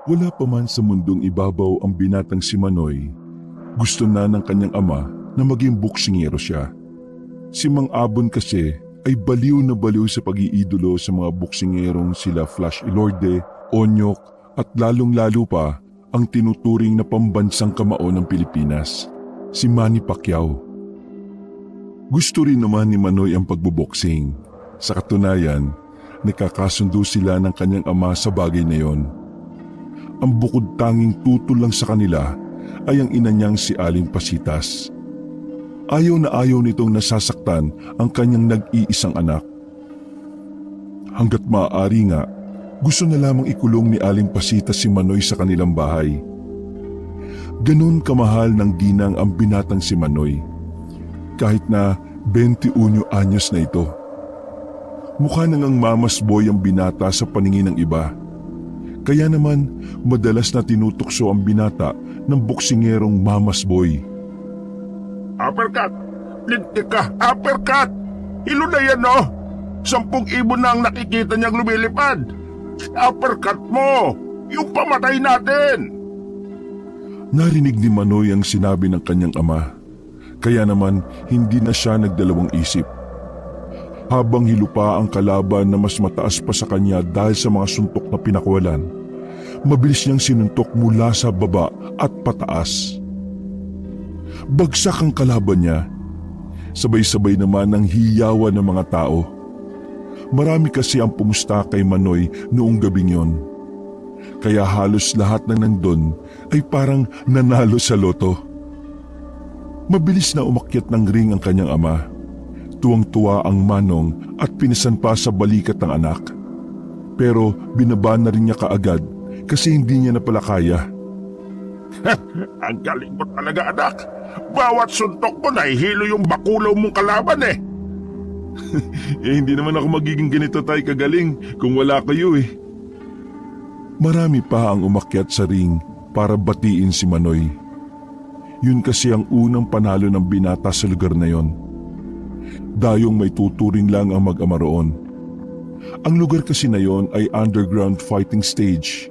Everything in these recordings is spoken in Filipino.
Wala pa man sa mundong ibabaw ang binatang si Manoy, gusto na ng kanyang ama na maging boksingero siya. Si Mang Abon kasi ay baliw na baliw sa pag-iidolo sa mga boksingerong sila Flash Ilorde, Onyok at lalong-lalo pa ang tinuturing na pambansang kamao ng Pilipinas, si Manny Pacquiao. Gusto rin naman ni Manoy ang pagboboksing. Sa katunayan, nakakasundo sila ng kanyang ama sa bagay na yon. Ang bukod tanging tutol lang sa kanila ay ang ina niyang si Aling Pasitas. Ayaw na ayaw nitong nasasaktan ang kanyang nag-iisang anak. Hanggat maaari nga, gusto na lamang ikulong ni Aling Pasitas si Manoy sa kanilang bahay. Ganun kamahal ng ginang ang binatang si Manoy, kahit na 21 anyos na ito. Mukha na ngang mamas boy ang binata sa paningin ng iba. Kaya naman madalas na tinutukso ang binata ng boksingerong mamas boy. Uppercut! Lintik ka! Uppercut! Hilo na yan, no? 10,000 na ang nakikita niyang lumilipad. Uppercut mo! Yung pamatay natin! Narinig ni Manoy ang sinabi ng kanyang ama. Kaya naman hindi na siya nagdalawang isip. Habang hilupa ang kalaban na mas mataas pa sa kanya dahil sa mga suntok na pinakwalan, mabilis niyang sinuntok mula sa baba at pataas. Bagsak ang kalaban niya. Sabay-sabay naman ang hiyawan ng mga tao. Marami kasi ang pumusta kay Manoy noong gabing yon. Kaya halos lahat ng nandun ay parang nanalo sa loto. Mabilis na umakyat ng ring ang kanyang ama. Tuwang-tuwa ang manong at pinisan pa sa balikat ng anak. Pero binaba na rin niya kaagad kasi hindi niya na pala kaya. Ang galing mo talaga, anak. Bawat suntok mo nahihilo yung bakulaw mong kalaban eh. Hindi naman ako magiging ganito tay kagaling kung wala kayo eh. Marami pa ang umakyat sa ring para batiin si Manoy. Yun kasi ang unang panalo ng binata sa lugar na yon. Dayong may tuturing lang ang mag-ama roon. Ang lugar kasi na yon ay underground fighting stage.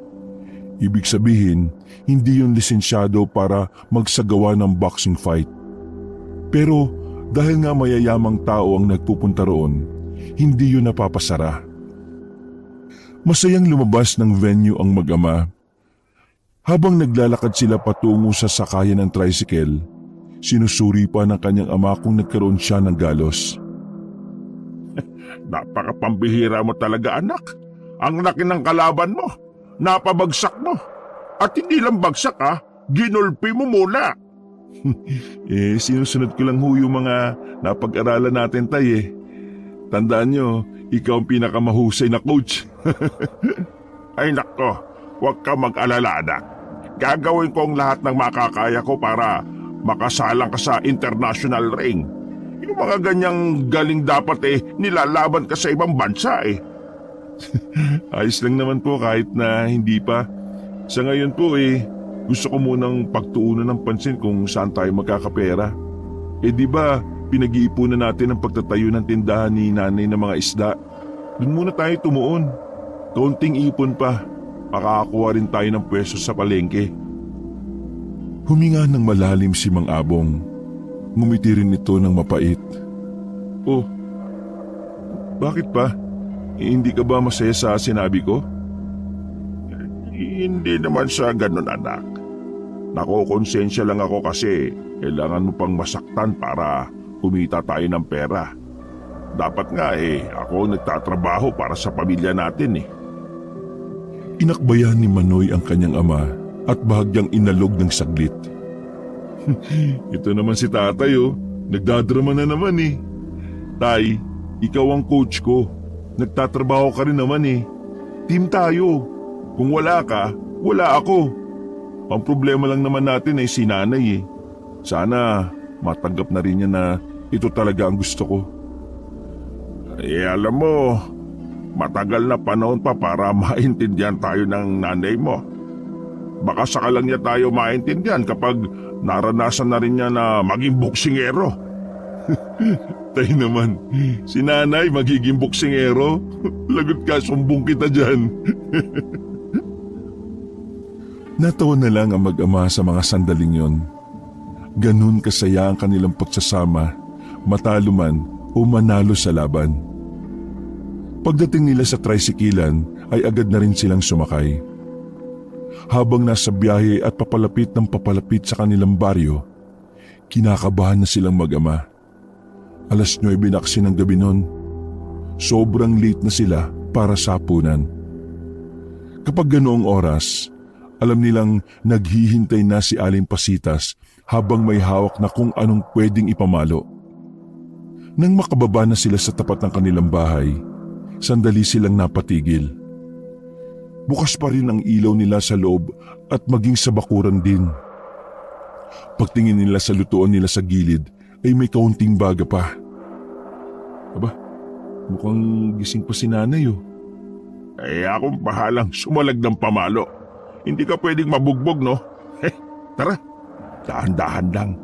Ibig sabihin, hindi yun lisensyado para magsagawa ng boxing fight. Pero dahil nga mayayamang tao ang nagpupunta roon, hindi yun napapasara. Masayang lumabas ng venue ang mag-ama. Habang naglalakad sila patungo sa sakayan ng tricycle, sinusuri pa ng kanyang ama kung nagkaroon siya ng galos. Napakapambihira mo talaga, anak. Ang laki ng kalaban mo. Napabagsak mo. At hindi lang bagsak ginulpi mo muna. Sinusunod ko lang ho yung mga napag-aralan natin tay. Tandaan nyo, ikaw ang pinakamahusay na coach. Ay nako, huwag ka mag-alala, anak. Gagawin ko ang lahat ng makakaya ko para makasalang ka sa international ring. Yung mga ganyang galing dapat nilalaban ka sa ibang bansa eh. Ayos lang naman po kahit na hindi pa. Sa ngayon po gusto ko munang pagtuunan ng pansin kung saan tayo magkakapera. Di ba pinag-iipunan natin ang pagtatayo ng tindahan ni nanay ng mga isda? Doon muna tayo tumuon. Kaunting ipon pa, makakakuha rin tayo ng pwesto sa palengke. Huminga ng malalim si Mang Abong. Ngumiti rin ito ng mapait. Oh, bakit pa? Hindi ka ba masaya sa sinabi ko? Hindi naman sa ganun, anak. Nakokonsensya lang ako kasi kailangan mo pang masaktan para kumita tayo ng pera. Dapat nga ako ang nagtatrabaho para sa pamilya natin eh. Inakbayan ni Manoy ang kanyang ama at bahagyang inalog ng saglit. Ito naman si tatay nagdadrama na naman eh. Tay, ikaw ang coach ko. Nagtatrabaho ka rin naman eh. Team tayo. Kung wala ka, wala ako. Ang problema lang naman natin ay si nanay eh. Sana matanggap na rin niya na ito talaga ang gusto ko. Alam mo, matagal na panahon pa para maintindihan tayo ng nanay mo. Baka saka lang niya tayo maintindihan kapag naranasan na rin niya na maging boksingero. Tay naman, si nanay magiging boksingero? Lagot ka, sumbong kita dyan. Natawa na lang ang mag-ama sa mga sandaling yon. Ganun kasaya ang kanilang pagsasama, matalo man o manalo sa laban. Pagdating nila sa tricyclean ay agad na rin silang sumakay. Habang nasa biyahe at papalapit ng papalapit sa kanilang baryo, kinakabahan na silang mag-ama. 9:00 na kasi ng gabi nun. Sobrang late na sila para sa hapunan. Kapag ganoong oras, alam nilang naghihintay na si Aling Pasitas habang may hawak na kung anong pwedeng ipamalo. Nang makababa na sila sa tapat ng kanilang bahay, sandali silang napatigil. Bukas pa rin ang ilaw nila sa loob at maging sa bakuran din. Pagtingin nila sa lutuan nila sa gilid ay may kaunting baga pa. Aba, mukhang gising pa si nanay oh. Akong bahalang sumalag ng pamalo. Hindi ka pwedeng mabugbog, no? Tara, dahan-dahan lang.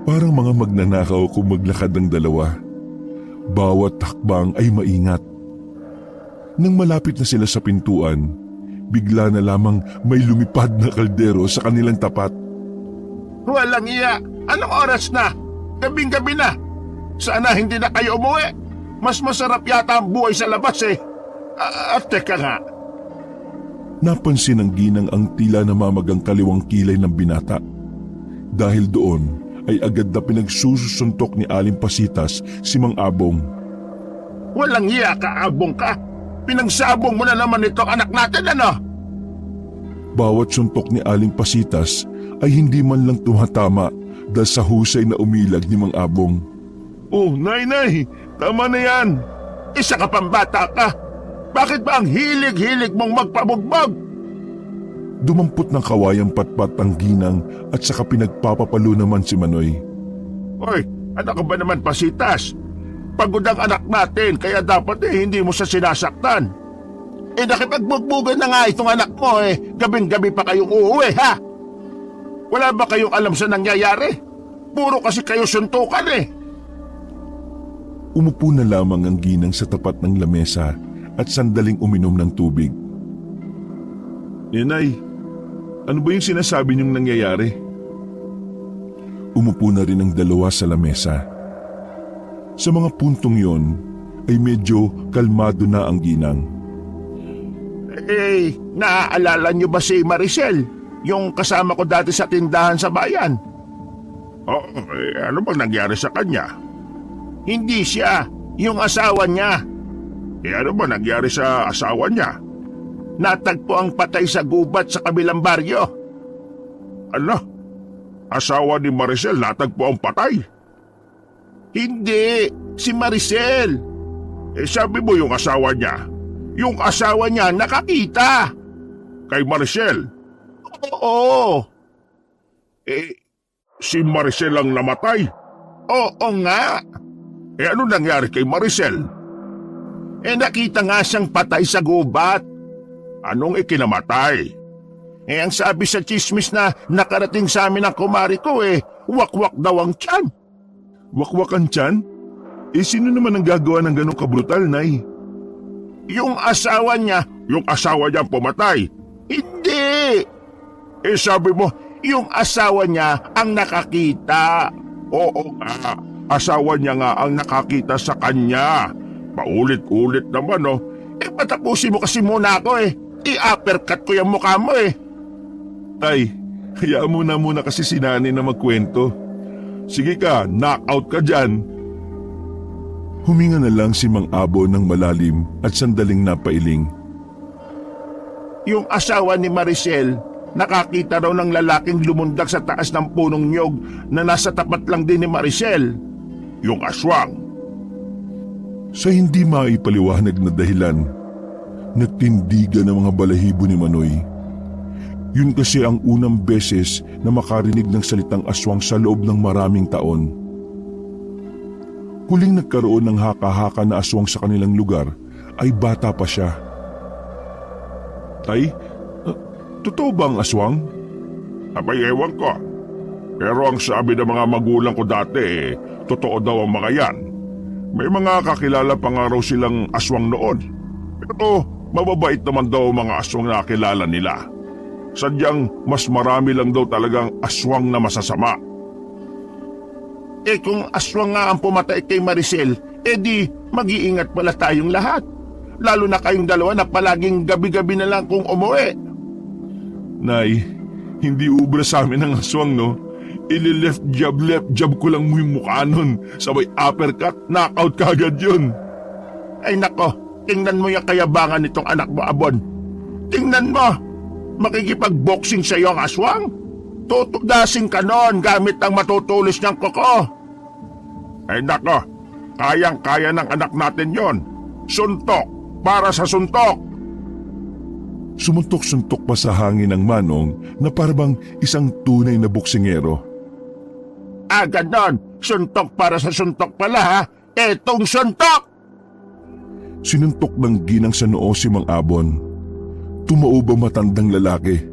Parang mga magnanakaw kung maglakad ng dalawa. Bawat hakbang ay maingat. Nang malapit na sila sa pintuan, bigla na lamang may lumipad na kaldero sa kanilang tapat. Walang iya! Anong oras na? Gabing-gabi na! Sana hindi na kayo umuwi! Mas masarap yata ang buhay sa labas eh! At teka nga! Napansin ng ginang ang tila namamagang kaliwang kilay ng binata. Dahil doon ay agad na pinagsusuntok ni Aling Pasitas si Mang Abong. Walang iya ka, Abong ka! Pinagsabong mo na naman ito anak natin, ano? Bawat suntok ni Aling Pasitas ay hindi man lang tumatama dahil sa husay na umilag ni Mang Abong. Oh, nay! Tama na yan! Isa ka pang bata ka! Bakit ba ang hilig-hilig mong magpabugbog? Dumampot ng kawayang patpat ang ginang at saka pinagpapapalo naman si Manoy. Hoy, ano ka ba naman, Pasitas? Pagod ang anak natin kaya dapat hindi mo siya sinasaktan. Nakipagbugbugan na nga itong anak mo gabing-gabi pa kayong uuwi, ha? Wala ba kayong alam sa nangyayari? Puro kasi kayo suntukan Umupo na lamang ang ginang sa tapat ng lamesa at sandaling uminom ng tubig. Inay, ano ba yung sinasabi niyong nangyayari? Umupo na rin ang dalawa sa lamesa. Sa mga puntong yon ay medyo kalmado na ang ginang. Naaalala niyo ba si Maricel? Yung kasama ko dati sa tindahan sa bayan? Ano bang nangyari sa kanya? Hindi siya, yung asawa niya. Ano ba nangyari sa asawa niya? Natagpo ang patay sa gubat sa kabilang baryo. Ano? Asawa ni Maricel natagpo ang patay? Hindi, si Maricel. Sabi mo yung asawa niya. Yung asawa niya nakakita. Kay Maricel? Oo. Si Maricel ang namatay? Oo nga. Ano nangyari kay Maricel? Nakita nga siyang patay sa gubat. Anong ikinamatay? Ang sabi sa chismis na nakarating sa amin ng kumari ko wakwak daw ang tiyan. Wakwak ang tiyan? Sino naman ang gagawa ng ganong kabrutal, Nay? Yung asawa niya. Yung asawa niya pumatay? Hindi. Sabi mo, yung asawa niya ang nakakita. Oo nga, asawa niya nga ang nakakita sa kanya. Paulit-ulit naman patapusin mo kasi muna ako I-uppercut ko yung mukha mo Tay, hayaan mo na muna kasi si Nani na magkwento. Sige ka, knock-out ka dyan. Huminga na lang si Mang Abo ng malalim at sandaling napailing. Yung asawa ni Maricel, nakakita raw ng lalaking lumundag sa taas ng punong niyog na nasa tapat lang din ni Maricel. Yung aswang. Sa hindi maipaliwanag na dahilan, nagtindigan ang mga balahibo ni Manoy. Yun kasi ang unang beses na makarinig ng salitang aswang sa loob ng maraming taon. Huling nagkaroon ng haka-haka na aswang sa kanilang lugar ay bata pa siya. Tay, totoo ba ang aswang? Abay, ewan ko. Pero ang sabi ng mga magulang ko dati totoo daw ang mga yan. May mga kakilala pa nga raw silang aswang noon. Pero mababait naman daw ang mga aswang na kilala nila. Sadyang mas marami lang daw talagang aswang na masasama. Kung aswang nga ang pumatay kay Maricel, di mag-iingat pala tayong lahat. Lalo na kayong dalawa na palaging gabi-gabi na lang kung umuwi. Nay, hindi ubra sa amin ang aswang, no? Left jab ko lang mo yung mukha nun. Sabay uppercut, knockout kagad yun. Ay nako, tingnan mo yung kayabangan nitong anak mo, Abon. Tingnan mo, makikipag-boxing sa'yo ang aswang. Tutudasin ka nun gamit ang matutulis niyang kuko. Ay nako, kayang-kaya ng anak natin yon. Suntok para sa suntok. Sumuntok-suntok pa sa hangin ng Manong na parabang isang tunay na boksingero. Ganon, suntok para sa suntok pala ha. Etong suntok! Sinuntok ng ginang sa noo si Mang Abon. Tumaob ang matandang lalaki.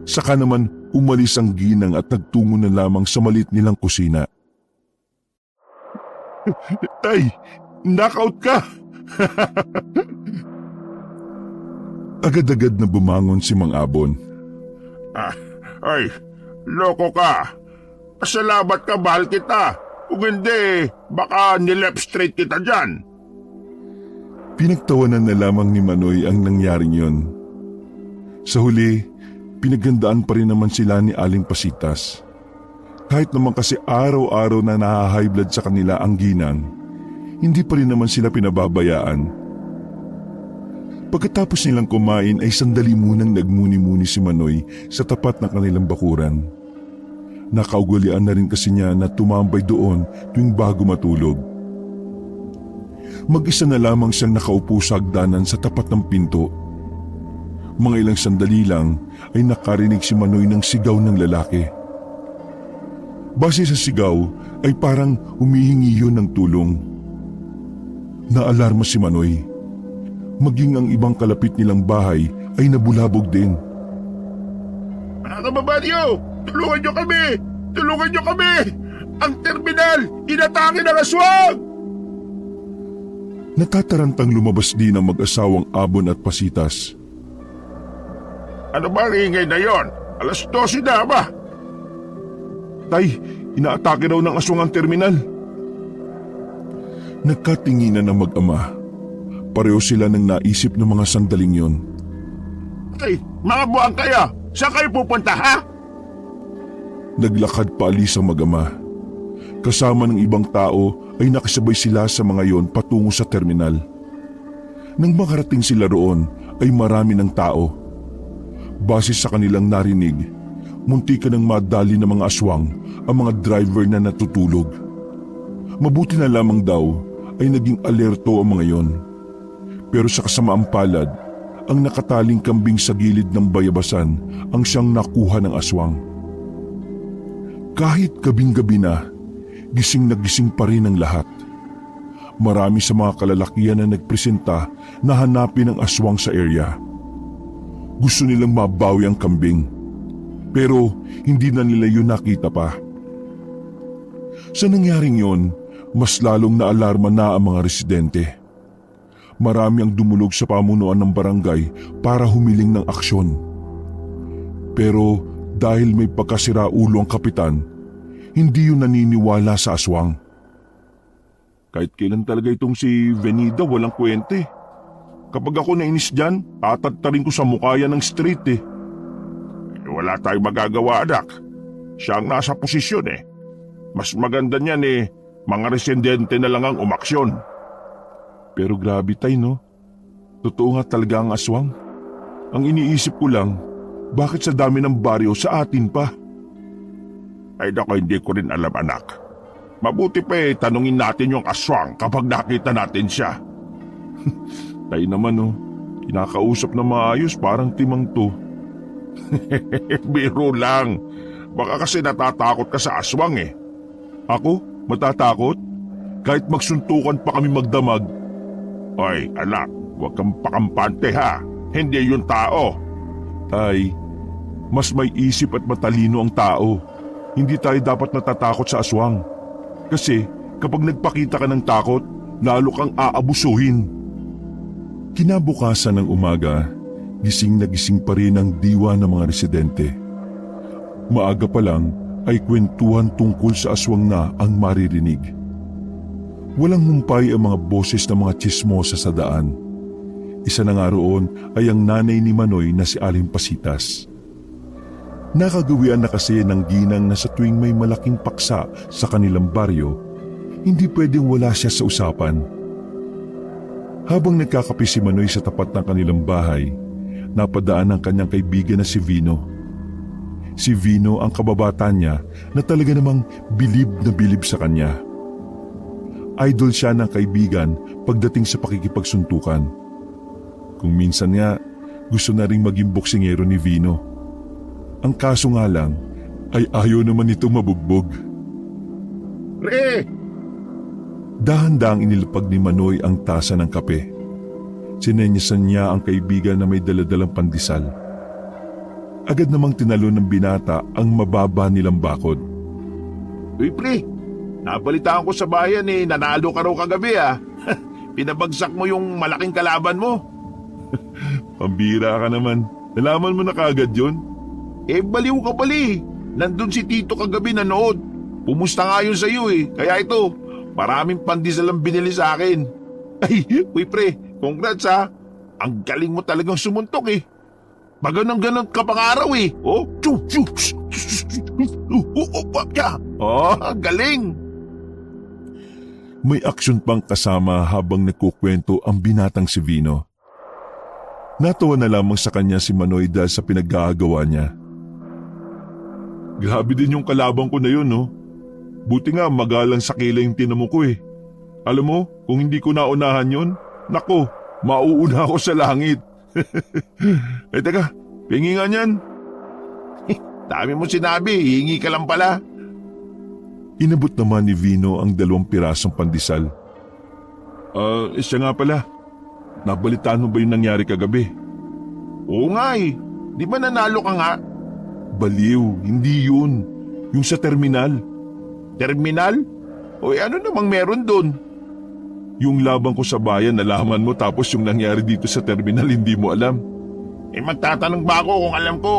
Saka naman umalis ang ginang at nagtungo na lamang sa maliit nilang kusina. Tay, knockout ka! Agad-agad na bumangon si Mang Abon. Ay, loko ka. Pasalamat ka, mahal kita. Kung hindi, baka nilep straight kita dyan. Pinagtawanan na lamang ni Manoy ang nangyaring yon. Sa huli, pinagandaan pa rin naman sila ni Aling Pasitas. Kahit naman kasi araw-araw na naha-high blood sa kanila ang ginang, hindi pa rin naman sila pinababayaan. Pagkatapos nilang kumain ay sandali munang nagmuni-muni si Manoy sa tapat ng kanilang bakuran. Nakaugalian na rin kasi niya na tumambay doon tuwing bago matulog. Mag-isa na lamang siyang nakaupo sa hagdanan sa tapat ng pinto. Mga ilang sandali lang ay nakarinig si Manoy ng sigaw ng lalaki. Base sa sigaw ay parang humihingi yun ng tulong. Naalarma si Manoy. Maging ang ibang kalapit nilang bahay ay nabulabog din. Mga kababayo, tulungan niyo kami! Tulungan niyo kami! Ang terminal! Inatake ng aswang! Natatarantang lumabas din ang mag-asawang Abon at Pasitas. Ano ba ang ingay na yon? 12:00 na ba? Tay, inaatake raw ng aswang ang terminal. Nagkatinginan ang mag-ama. Pareho sila ng naisip ng mga sandaling yon. Ay, mga buwang kayo! Saan kayo pupunta, ha? Naglakad paalis ang mag-ama. Kasama ng ibang tao ay nakasabay sila sa mga yon patungo sa terminal. Nang makarating sila roon ay marami ng tao. Base sa kanilang narinig, munti ka ng madali ng mga aswang ang mga driver na natutulog. Mabuti na lamang daw ay naging alerto ang mga yon. Pero sa kasamaang palad, ang nakataling kambing sa gilid ng bayabasan ang siyang nakuha ng aswang. Kahit gabing-gabi na, gising na gising pa rin ang lahat. Marami sa mga kalalakihan na nagpresenta na hanapin ang aswang sa area. Gusto nilang mabawi ang kambing, pero hindi na nila yun nakita pa. Sa nangyaring yon, mas lalong naalarma na ang mga residente. Marami ang dumulog sa pamunuan ng barangay para humiling ng aksyon. Pero dahil may pagkasiraulo ang kapitan, hindi yun naniniwala sa aswang. Kahit kailan talaga itong si Venida walang kwente. Kapag ako nainis dyan, tatadtarin ko sa mukha yan ng street eh. Wala tayong magagawa, anak. Siya ang nasa posisyon eh. Mas maganda niyan eh, mga residente na lang ang umaksyon. Pero grabe tay no? Totoo nga talaga ang aswang. Ang iniisip ko lang, bakit sa dami ng baryo sa atin pa? Ay naku, hindi ko rin alam, anak. Mabuti pa eh, tanungin natin yung aswang kapag nakita natin siya. Tay naman no, kinakausap na maayos parang timang to. Biro lang. Baka kasi natatakot ka sa aswang eh. Ako? Matatakot? Kahit magsuntukan pa kami magdamag. Ay, anak, huwag kang pakampante ha. Hindi yung tao. Tay, mas may isip at matalino ang tao. Hindi tayo dapat natatakot sa aswang. Kasi kapag nagpakita ka ng takot, lalo kang aabusuhin. Kinabukasan ng umaga, gising na gising pa rin ang diwa ng mga residente. Maaga pa lang ay kwentuhan tungkol sa aswang na ang maririnig. Walang humpay ang mga boses ng mga tsismosa sa daan. Isa na nga roon ay ang nanay ni Manoy na si Aling Pasitas. Nakagawian na kasi ng ginang na sa tuwing may malaking paksa sa kanilang baryo, hindi pwedeng wala siya sa usapan. Habang nagkakape si Manoy sa tapat ng kanilang bahay, napadaan ang kanyang kaibigan na si Vino. Si Vino ang kababata niya na talaga namang bilib na bilib sa kanya. Idol siya ng kaibigan pagdating sa pakikipagsuntukan. Kung minsan nga, gusto na ring maging boksingero ni Vino. Ang kaso nga lang, ay ayaw naman itong mabugbog. Pre! Dahan-dahang inilapag ni Manoy ang tasa ng kape. Sinenyasan niya ang kaibigan na may daladalang pandesal. Agad namang tinalo ng binata ang mababa nilang bakod. Uy pre, nabalitaan ko sa bayan nanalo ka raw kagabi Pinabagsak mo yung malaking kalaban mo. Pambira ka naman. Nalaman mo na kaagad yun? Baliw ka pali. Nandun si Tito kagabi nanood. Pumusta nga yun sa'yo Kaya ito, maraming pandesal ang binili sa akin. Ay, uy pre, congrats Ang galing mo talagang sumuntok Maganang-ganon ka pang araw Oh, galing. May aksyon pang kasama habang nagkukwento ang binatang si Vino. Natawa na lamang sa kanya si Manoy dahil sa pinaggagawa niya. Grabe din yung kalabang ko na yun, no? Buti nga magalang sa kila yung tinamo ko Alam mo, kung hindi ko naunahan yun, nako, mauuna ako sa langit. Teka, pingi nga niyan. Dami mo sinabi, hihingi ka lang pala. Inabot naman ni Vino ang 2 pirasong pandesal. Siya nga pala. Nabalitaan mo ba yung nangyari kagabi? Oo nga Di ba nanalo ka nga? Baliw, hindi yun. Yung sa terminal. Terminal? Ano namang meron doon? Yung laban ko sa bayan nalaman mo tapos yung nangyari dito sa terminal hindi mo alam. Magtatanong ba ako kung alam ko?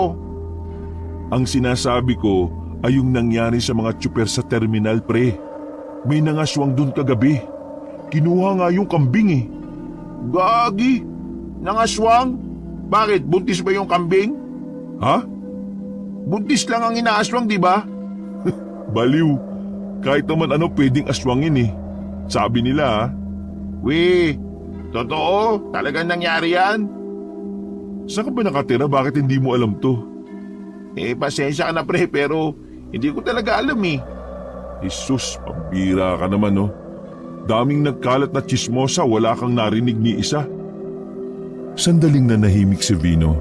Ang sinasabi ko ay yung nangyari sa mga tsuper sa terminal, pre. May nangaswang dun kagabi. Kinuha nga yung kambing Gagi! Nangaswang? Bakit? Buntis ba yung kambing? Ha? Buntis lang ang inaaswang, di ba? Baliw. Kahit naman ano pwedeng aswangin Sabi nila totoo? Talagang nangyari yan? Saan ka ba nakatira? Bakit hindi mo alam to? Pasensya ka na pre, pero hindi ko talaga alam Jesus, pambira ka naman Daming nagkalat na tsismosa, wala kang narinig ni isa. Sandaling nanahimik si Vino.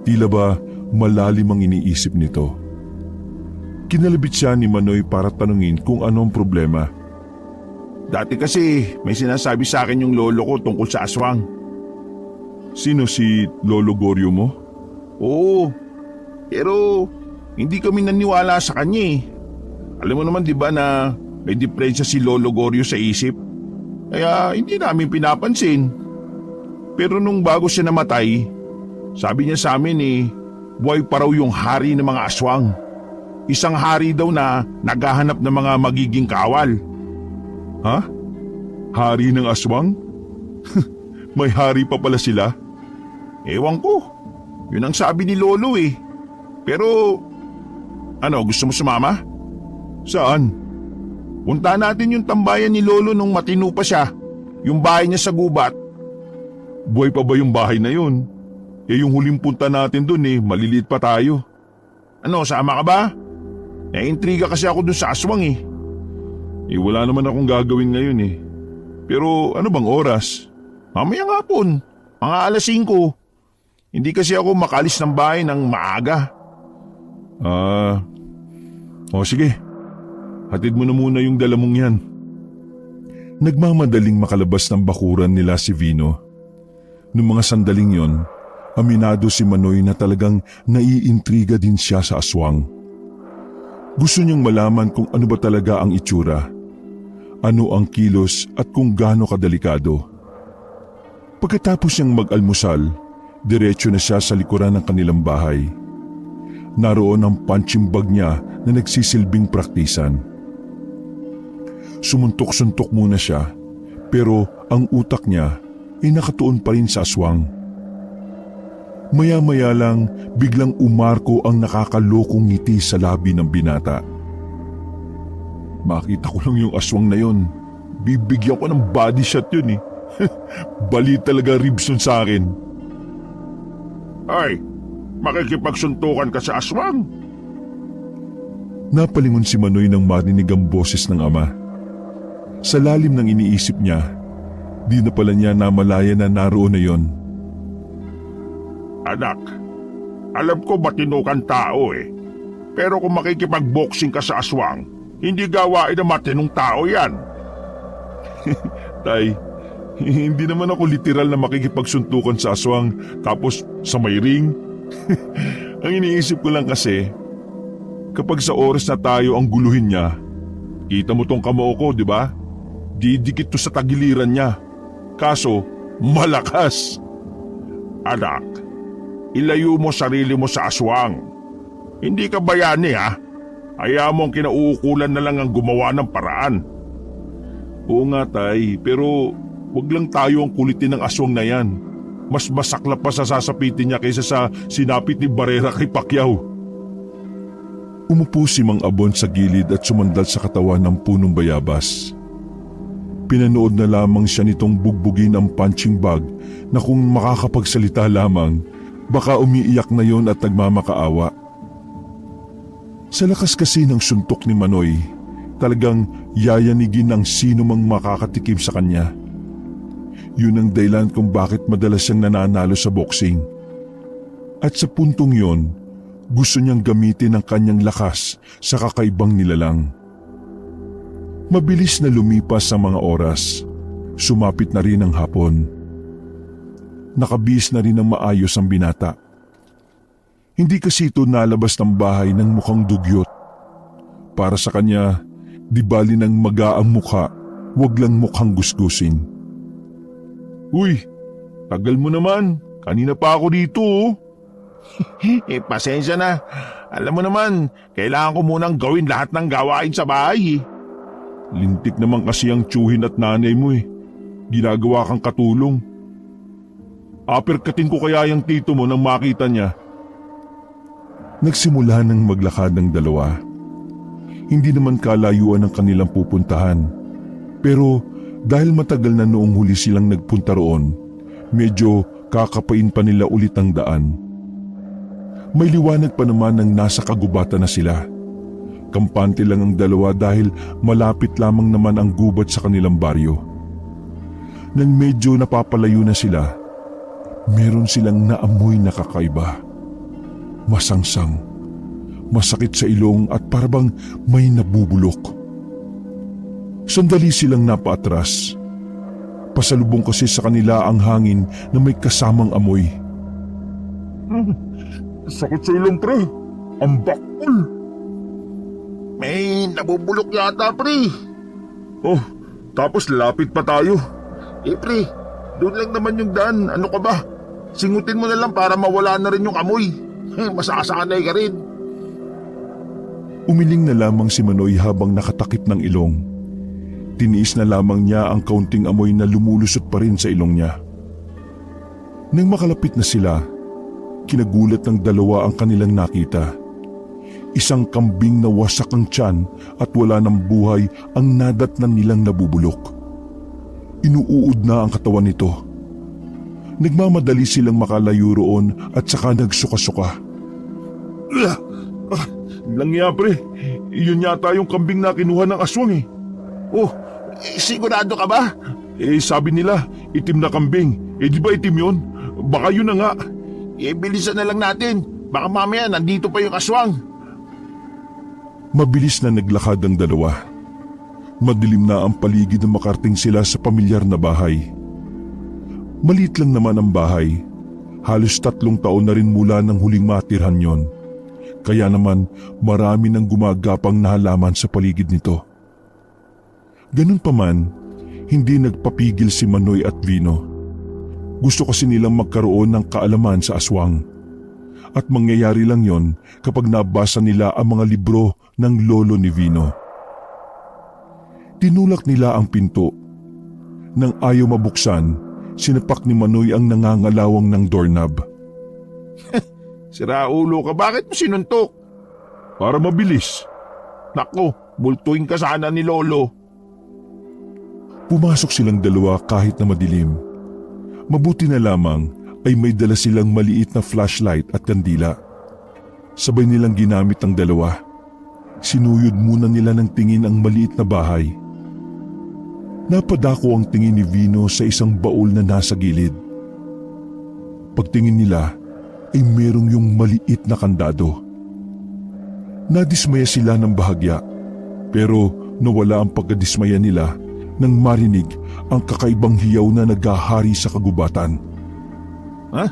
Tila ba malalim ang iniisip nito. Kinalabit siya ni Manoy para tanungin kung ano ang problema. Dati kasi may sinasabi sa akin yung lolo ko tungkol sa aswang. Sino, si Lolo Goryo mo? Oo, pero hindi kami naniwala sa kanya Alam mo naman di ba na may diferensya si Lolo Goryo sa isip? Kaya hindi namin pinapansin. Pero nung bago siya namatay, sabi niya sa amin buhay pa raw yung hari ng mga aswang. Isang hari daw na naghahanap ng mga magiging kawal. Ha? Hari ng aswang? May hari pa pala sila? Ewan ko. Yun ang sabi ni Lolo Pero, gusto mo sumama? Saan? Punta natin yung tambayan ni Lolo nung matino pa siya. Yung bahay niya sa gubat. Buhay pa ba yung bahay na yun? Yung huling punta natin dun maliliit pa tayo. Sama ka ba? Intriga kasi ako dun sa aswang Wala naman akong gagawin ngayon Pero ano bang oras? Mamaya nga hapon, mga alas 5. Hindi kasi ako makalis ng bahay ng maaga. Sige. Hatid mo na muna yung dala mong yan. Nagmamadaling makalabas ng bakuran nila si Vino. Noong mga sandaling yon, aminado si Manoy na talagang naiintriga din siya sa aswang. Gusto niyang malaman kung ano ba talaga ang itsura, ano ang kilos at kung gaano kadelikado. Pagkatapos niyang mag-almusal, diretso na siya sa likuran ng kanilang bahay. Naroon ang punching bag niya na nagsisilbing praktisan. Sumuntok-suntok muna siya, pero ang utak niya ay nakatuon pa rin sa aswang. Maya-maya lang biglang umarko ang nakakalokong ngiti sa labi ng binata. Makita ko lang yung aswang na yon. Bibigyan ko ng body shot yun eh. Bali talaga ribs nun sa akin. Ay, makikipagsuntukan ka sa aswang? Napalingon si Manoy nang marinig ang boses ng ama. Sa lalim ng iniisip niya, di na pala niya namalaya na naroon na yon. Anak, alam ko matino kang tao eh. Pero kung makikipag-boxing ka sa aswang, hindi gawain na matinong tao yan. Tay, hindi naman ako literal na makikipagsuntukan sa aswang tapos sa may ring. Ang iniisip ko lang kasi, kapag sa oras na tayo ang guluhin niya, kita mo tong kamao ko, di ba? Didikit to sa tagiliran niya. Kaso, malakas. Anak, ilayo mo sarili mo sa aswang. Hindi ka bayani ha? Hayaan mo ang kinauukulan na lang ang gumawa ng paraan. Oo nga tay, pero wag lang tayo ang kulitin ng aswang na yan. Mas masaklap pa sa sasapitin niya kaysa sa sinapit ni Barrera kay Pacquiao. Umupo si Mang Abon sa gilid at sumandal sa katawan ng punong bayabas. Pinanood na lamang siya nitong bugbugin ang punching bag na kung makakapagsalita lamang, baka umiiyak na yon at nagmamakaawa. Sa lakas kasi ng suntok ni Manoy, talagang yayanigin ang sino mang makakatikim sa kanya. Yun ang dahilan kung bakit madalas siyang nananalo sa boxing. At sa puntong yon, gusto niyang gamitin ang kanyang lakas sa kakaibang nilalang. Mabilis na lumipas ang mga oras. Sumapit na rin ang hapon. Nakabihis na rin ng maayos ang binata. Hindi kasi ito nalabas ng bahay ng mukhang dugyot. Para sa kanya, di bali ng maga ang mukha, wag lang mukhang gusgusin. Uy, tagal mo naman. Kanina pa ako dito oh. Pasensya na. Alam mo naman, kailangan ko munang gawin lahat ng gawain sa bahay eh. Lintik naman kasi ang tsuhin at nanay mo eh. Ginagawa kang katulong. Aperkatin ko kaya yung tito mo nang makita niya. Nagsimula ng maglakad ng dalawa. Hindi naman kalayuan ang kanilang pupuntahan. Pero dahil matagal na noong huli silang nagpunta roon, medyo kakapain pa nila ulit ang daan. May liwanag pa naman nang nasa kagubatan na sila. Kampante lang ang dalawa dahil malapit lamang naman ang gubat sa kanilang baryo. Nang medyo napapalayo na sila, meron silang naamoy na kakaiba. Masangsang, masakit sa ilong at parabang may nabubulok. Sandali silang napaatras. Pasalubong kasi sa kanila ang hangin na may kasamang amoy. Sakit sa ilong pre. Ang bakul. May nabubulok yata pre. Oh, tapos lalapit pa tayo. Pre, doon lang naman yung daan. Ano ka ba? Singutin mo na lang para mawala na rin yung amoy. Masasanay ka rin. Umiling na lamang si Manoy habang nakatakip ng ilong. Tiniis na lamang niya ang kaunting amoy na lumulusot pa rin sa ilong niya. Nang makalapit na sila, kinagulat ng dalawa ang kanilang nakita. Isang kambing na wasak ang tiyan at wala ng buhay ang nadatnan nilang nabubulok. Inuuod na ang katawan nito. Nagmamadali silang makalayo roon at saka nagsuka-suka. Langya pre, iyon yata yung kambing na kinuha ng aswang eh. Oh, sigurado ka ba? Sabi nila, itim na kambing. Di ba itim yun? Baka yun na nga. Bilisan na lang natin. Baka mamaya nandito pa yung aswang. Mabilis na naglakad ang dalawa. Madilim na ang paligid na makarating sila sa pamilyar na bahay. Maliit lang naman ang bahay. Halos 3 taon na rin mula nang huling matirhan yon. Kaya naman marami nang gumagapang na halaman sa paligid nito. Ganun pa man, hindi nagpapigil si Manoy at Vino. Gusto kasi nilang magkaroon ng kaalaman sa aswang. At mangyayari lang yon kapag nabasa nila ang mga libro ng lolo ni Vino. Tinulak nila ang pinto. Nang ayaw mabuksan, sinapak ni Manoy ang nangangalawang ng doorknob. Siraulo ka, bakit mo sinuntok? Para mabilis. Nako, bultuin ka sana ni Lolo. Pumasok silang dalawa kahit na madilim. Mabuti na lamang ay may dala silang maliit na flashlight at kandila. Sabay nilang ginamit ang dalawa. Sinuyod muna nila ng tingin ang maliit na bahay. Napadako ang tingin ni Vino sa isang baul na nasa gilid. Pagtingin nila ay merong yung maliit na kandado. Nadismaya sila ng bahagya, pero nawala ang pagkadismaya nila nang marinig ang kakaibang hiyaw na naghahari sa kagubatan. Ha?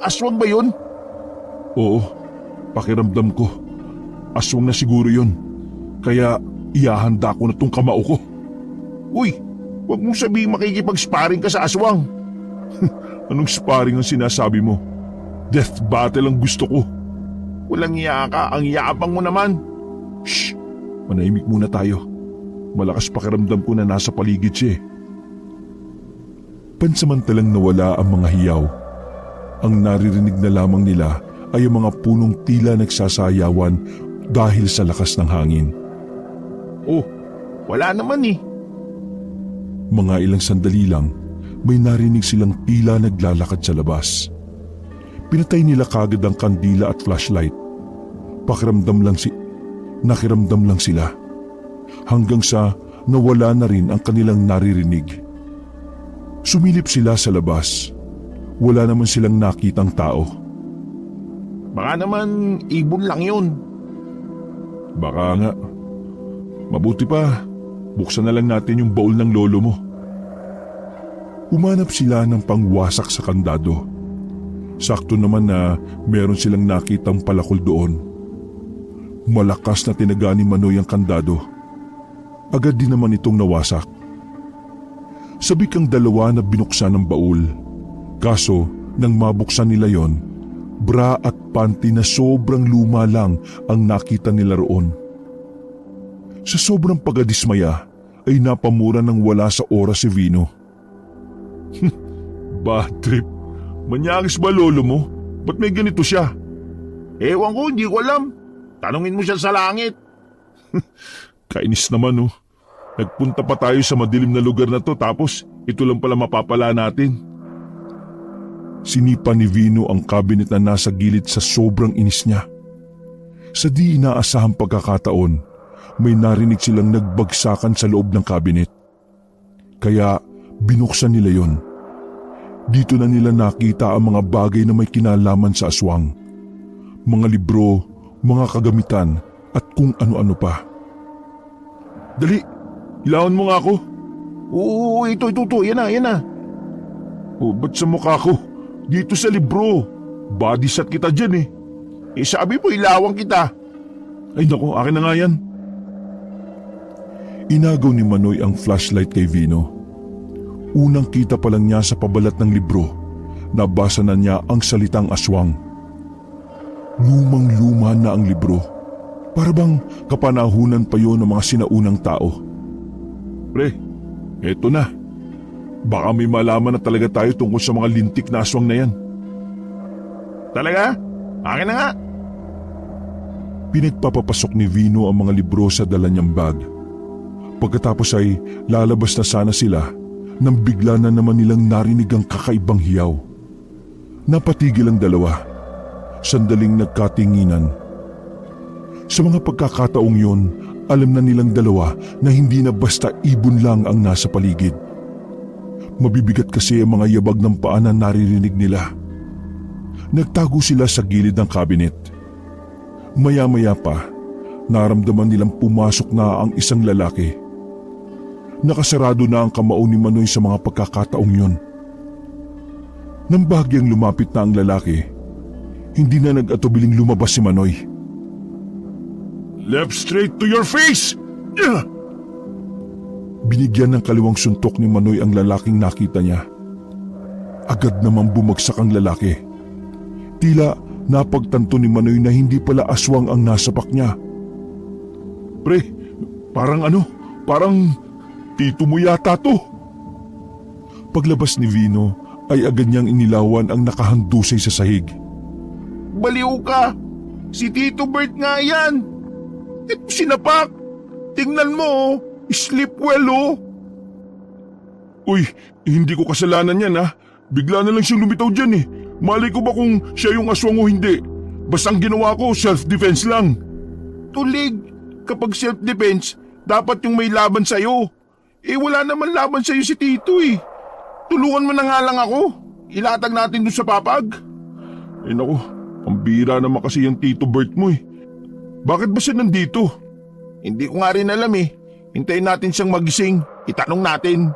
Aswang ba yun? Oo, pakiramdam ko. Aswang na siguro yun. Kaya ihahanda ko na tong kamao ko. Uy, huwag mong sabihin makikipag-sparring ka sa aswang. Anong sparring ang sinasabi mo? Death battle ang gusto ko. Walang iya ka, ang yabang mo naman. Shh! Manahimik muna tayo. Malakas pakiramdam ko na nasa paligid siya. Pansamantalang nawala ang mga hiyaw. Ang naririnig na lamang nila ay ang mga punong tila nagsasayawan dahil sa lakas ng hangin. Oh, wala naman eh. Mga ilang sandali lang, may narinig silang tila naglalakad sa labas. Pinatay nila kagad ang kandila at flashlight. Nakiramdam lang sila. Hanggang sa nawala na rin ang kanilang naririnig. Sumilip sila sa labas. Wala naman silang nakitang tao. Baka naman ibon lang yun. Baka nga. Mabuti pa, buksan na lang natin yung baul ng lolo mo. Humanap sila ng pangwasak sa kandado. Sakto naman na meron silang nakitang palakol doon. Malakas na tinaga ni Manoy ang kandado. Agad din naman itong nawasak. Sabik ang dalawa na binuksan ng baul. Kaso, nang mabuksan nila yon, bra at panty na sobrang luma lang ang nakita nila roon. Sa sobrang pagkadismaya, ay napamura ng wala sa oras si Vino. Bad trip. Manyakis ba lolo mo? Ba't may ganito siya? Ewan ko, hindi ko alam. Tanungin mo siya sa langit. Kainis naman oh. Nagpunta pa tayo sa madilim na lugar na to tapos ito lang pala mapapala natin. Sinipa ni Vino ang cabinet na nasa gilid sa sobrang inis niya. Sa di inaasahang pagkakataon, may narinig silang nagbagsakan sa loob ng cabinet. Kaya binuksan nila yon. Dito na nila nakita ang mga bagay na may kinalaman sa aswang. Mga libro, mga kagamitan at kung ano-ano pa. Dali, ilawan mo nga ako. Oo, ito, yan na. O ba't sa mukha ko? Dito sa libro. Body shot kita dyan eh. Sabi mo ilawan kita. Ay naku, akin na nga yan. Inagaw ni Manoy ang flashlight kay Vino. Unang kita pa lang niya sa pabalat ng libro, nabasa na niya ang salitang aswang. Lumang-luma na ang libro. Para bang kapanahunan pa yon ng mga sinaunang tao. Pre, eto na. Baka may malaman na talaga tayo tungkol sa mga lintik na aswang na yan. Talaga? Akin na nga. Pinagpapapasok ni Vino ang mga libro sa dala niyang bag. Pagkatapos ay lalabas na sana sila nang bigla na naman nilang narinig ang kakaibang hiyaw. Napatigil ang dalawa. Sandaling nagkatinginan. Sa mga pagkakataong yon, alam na nilang dalawa na hindi na basta ibon lang ang nasa paligid. Mabibigat kasi ang mga yabag ng paa na naririnig nila. Nagtago sila sa gilid ng cabinet. Maya-maya pa, naramdaman nilang pumasok na ang isang lalaki. Nakasarado na ang kamao ni Manoy sa mga pagkakataong yon. Nang bahagyang lumapit na ang lalaki, hindi na nag-atubiling lumabas si Manoy. Left straight to your face! Binigyan ng kaliwang suntok ni Manoy ang lalaking nakita niya. agad namang bumagsak ang lalaki. Tila napagtanto ni Manoy na hindi pala aswang ang nasapak niya. Pre, parang tito mo yata to. Paglabas ni Vino ay agad niyang inilawan ang nakahandusay sa sahig. Baliw ka! Si Tito Bert nga yan! Ito sinapak! Tingnan mo, sleep well oh! Uy, hindi ko kasalanan yan ha. Bigla na lang siyang lumitaw dyan eh. Malay ko ba kung siya yung aswang o hindi? Basta ang ginawa ko, self-defense lang. Tulig, kapag self-defense, dapat yung may laban sa'yo. Wala naman laban sa'yo si Tito eh. Tulungan mo na nga lang ako. Ilatag natin doon sa papag. Naku, ang bira naman kasi yung Tito Bert mo eh. Bakit ba siya nandito? Hindi ko nga rin alam eh. Hintayin natin siyang magising. Itanong natin.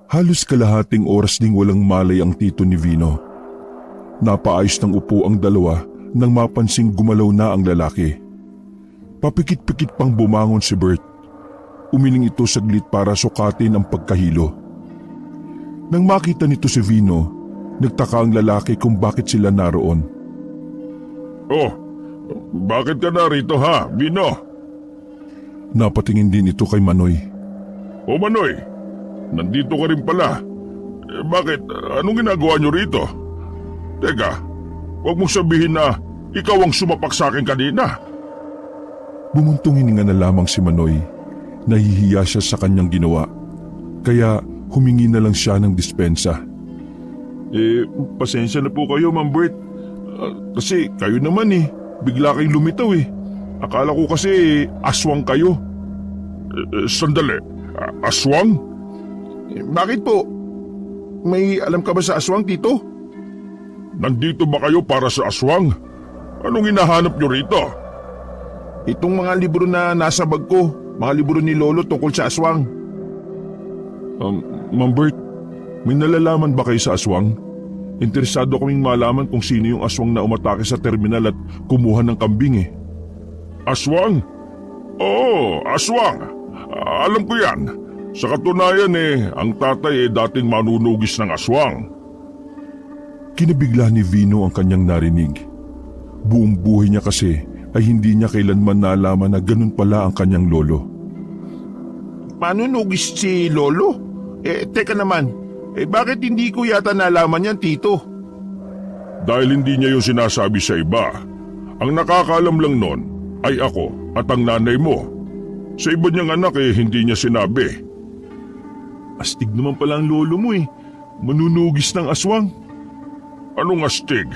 Halos kalahating oras ding walang malay ang tito ni Vino. Napaayos ng upo ang dalawa nang mapansing gumalaw na ang lalaki. Papikit-pikit pang bumangon si Bert. Umiling ito saglit para sukatin ang pagkahilo. Nang makita nito si Vino, nagtaka ang lalaki kung bakit sila naroon. Oh, bakit ka narito ha, Vino? Napatingin din ito kay Manoy. O Manoy, nandito ka rin pala. Bakit? Anong ginagawa niyo rito? Teka, huwag mong sabihin na ikaw ang sumapak sa akin kanina. Bumuntong hininga na lamang si Manoy. Nahihiya siya sa kanyang ginawa. Kaya humingi na lang siya ng dispensa. Pasensya na po kayo, Ma'am Bert. Kasi kayo naman eh, bigla kayong lumitaw eh. Akala ko kasi aswang kayo. Sandali, aswang? Bakit po? May alam ka ba sa aswang, Tito? Nandito ba kayo para sa aswang? Anong hinahanap nyo rito? Itong mga libro na nasa bag ko, mga libro ni Lolo tungkol sa aswang. Ma'am Bert, may nalalaman ba kayo sa aswang? Interesado kaming malaman kung sino yung aswang na umatake sa terminal at kumuha ng kambing eh. Aswang? Oo, aswang. Alam ko yan. Sa katunayan ang tatay dating manunugis ng aswang. Kinabigla ni Vino ang kanyang narinig. Buong buhay niya kasi ay hindi niya kailanman nalaman na ganun pala ang kanyang lolo. Manunugis si Lolo? Teka naman, bakit hindi ko yata nalaman yan, Tito? Dahil hindi niya yung sinasabi sa iba. Ang nakakaalam lang nun ay ako at ang nanay mo. Sa iba niyang anak hindi niya sinabi. Astig naman pala ang lolo mo eh. Manunugis ng aswang. Anong astig?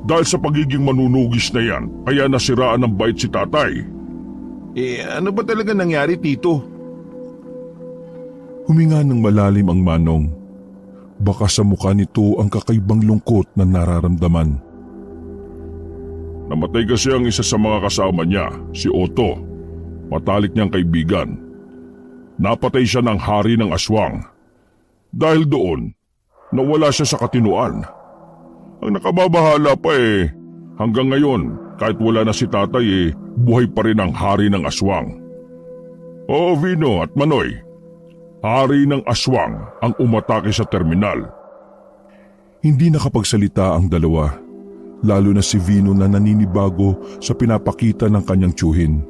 Dahil sa pagiging manunugis na yan, kaya nasiraan ng bait si tatay. Ano ba talaga nangyari, Tito? Huminga ng malalim ang manong. Baka sa mukha nito ang kakaibang lungkot na nararamdaman. Namatay kasi ang isa sa mga kasama niya, si Otto. Matalik niyang kaibigan. Napatay siya ng hari ng aswang. Dahil doon, nawala siya sa katinuan. Ang nakababahala pa hanggang ngayon, kahit wala na si tatay buhay pa rin ang hari ng aswang. Oo, Vino at Manoy. Hari ng aswang ang umatake sa terminal. Hindi nakapagsalita ang dalawa, lalo na si Vino na naninibago sa pinapakita ng kanyang tiyuhin.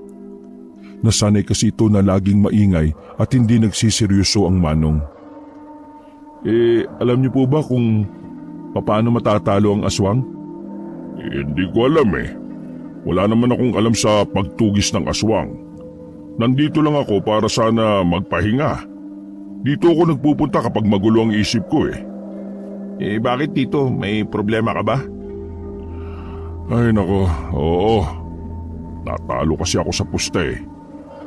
Nasanay kasi ito na laging maingay at hindi nagsiseryoso ang manong. Alam niyo po ba kung paano matatalo ang aswang? Hindi ko alam Wala naman akong alam sa pagtugis ng aswang. Nandito lang ako para sana magpahinga. Dito ako nagpupunta kapag magulo ang isip ko Bakit Tito? May problema ka ba? Ay nako, oo. Natalo kasi ako sa pusta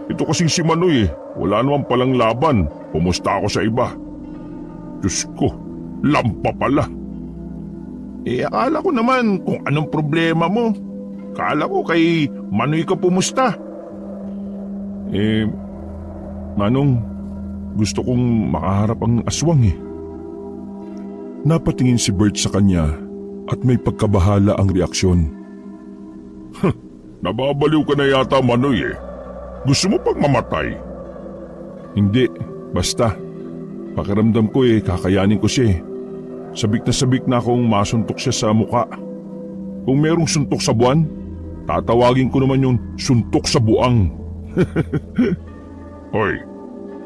Ito kasing si Manoy wala naman palang laban. Pumusta ako sa iba. Diyos ko, lampa pala. Akala ko naman kung anong problema mo. Akala ko kay Manoy ka pumusta. Manong, gusto kong makaharap ang aswang Napatingin si Bert sa kanya at may pagkabahala ang reaksyon. Nababaliw ka na yata, Manoy Gusto mo pang mamatay? Hindi, basta. Pakiramdam ko kakayanin ko siya sabik na akong masuntok siya sa muka. Kung merong suntok sa buwan, tatawagin ko naman yung suntok sa buang. Hoy,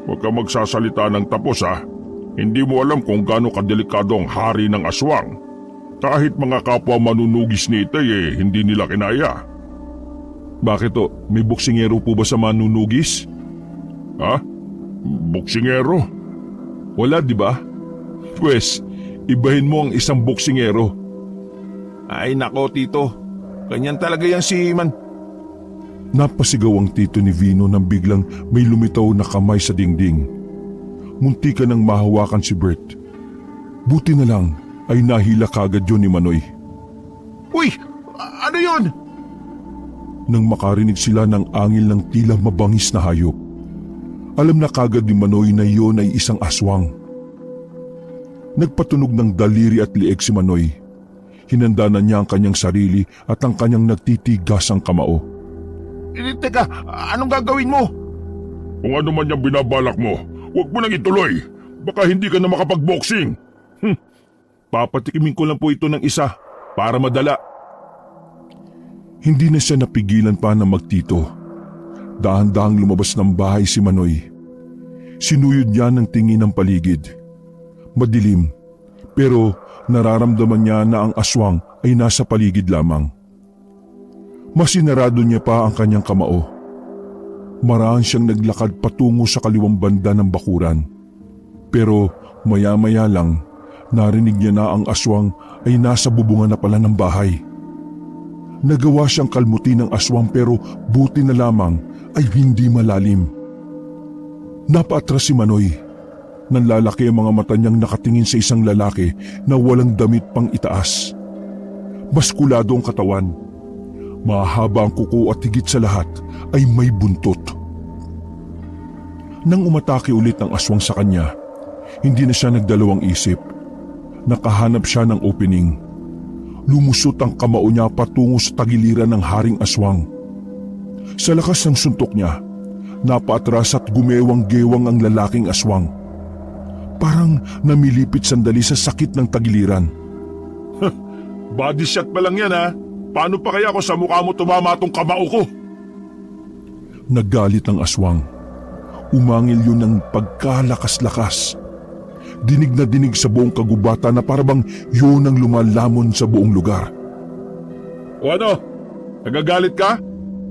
huwag ka magsasalita ng tapos ha. Hindi mo alam kung gaano kadelikado ang hari ng aswang. Kahit mga kapwa manunugis ni Itay hindi nila kinaya. Bakit o? May boksingero po ba sa manunugis? Ha? Boksingero? Wala, di ba? Pwes, ibahin mo ang isang boksingero. Ay nako tito, ganyan talaga yan si Man. Napasigaw ang tito ni Vino nang biglang may lumitaw na kamay sa dingding. Munti ka nang mahawakan si Bert. Buti na lang ay nahila kagad yun ni Manoy. Uy! Ano yun? Nang makarinig sila ng angil ng tila mabangis na hayop, alam na kagad ni Manoy na iyon ay isang aswang. Nagpatunog ng daliri at lieg si Manoy. Hinanda na niya ang kanyang sarili at ang kanyang nagtitigasang kamao. Teka, anong gagawin mo? Kung ano man yung binabalak mo, huwag mo nang ituloy. Baka hindi ka na makapag-boxing. Papatikimin ko lang po ito ng isa para madala. Hindi na siya napigilan pa na magtito. Dahan-dahang lumabas ng bahay si Manoy. Sinuyod niya ng tingin ng paligid. Madilim, pero nararamdaman niya na ang aswang ay nasa paligid lamang. Masinarado niya pa ang kanyang kamao. Maraan siyang naglakad patungo sa kaliwang banda ng bakuran. Pero maya-maya lang, narinig niya na ang aswang ay nasa bubungan na pala ng bahay. Nagawa siyang kalmutin ng aswang pero buti na lamang ay hindi malalim. Napaatras si Manoy. Nanlalaki ang mga mata niyang nakatingin sa isang lalaki na walang damit pang itaas. Baskulado ang katawan. Mahaba ang kuko at higit sa lahat ay may buntot. Nang umatake ulit ang aswang sa kanya, hindi na siya nagdalawang isip. Nakahanap siya ng opening. Lumusot ang kamao niya patungo sa tagiliran ng haring aswang. Sa lakas ng suntok niya, napaatras at gumewang-gewang ang lalaking aswang. Parang namilipit sandali sa sakit ng tagiliran. Body shot pa lang yan ha. Paano pa kaya kung sa mukha mo tumama tong kamao ko? Nagalit ang aswang. Umangil yun ng pagkalakas-lakas. Dinig na dinig sa buong kagubatan na parabang yun ang lumalamon sa buong lugar. O ano? Nagagalit ka?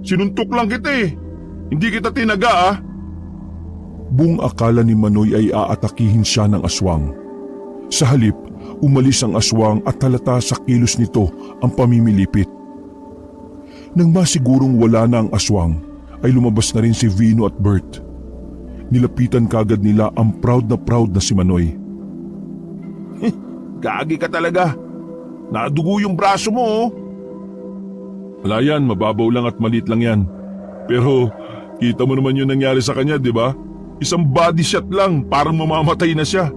Sinuntok lang kita eh. Hindi kita tinaga ah. Buong akala ni Manoy ay aatakihin siya ng aswang. Sa halip, umalis ang aswang at halata sa kilos nito ang pamimilipit. Nang masigurong wala na ang aswang, ay lumabas na rin si Vino at Bert. Nilapitan kagad nila ang proud na si Manoy. Gagi ka talaga. Nadugo yung braso mo oh. Wala yan, mababaw lang at maliit lang yan. Pero kita mo naman yung nangyari sa kanya, di ba? Isang body shot lang, parang mamamatay na siya.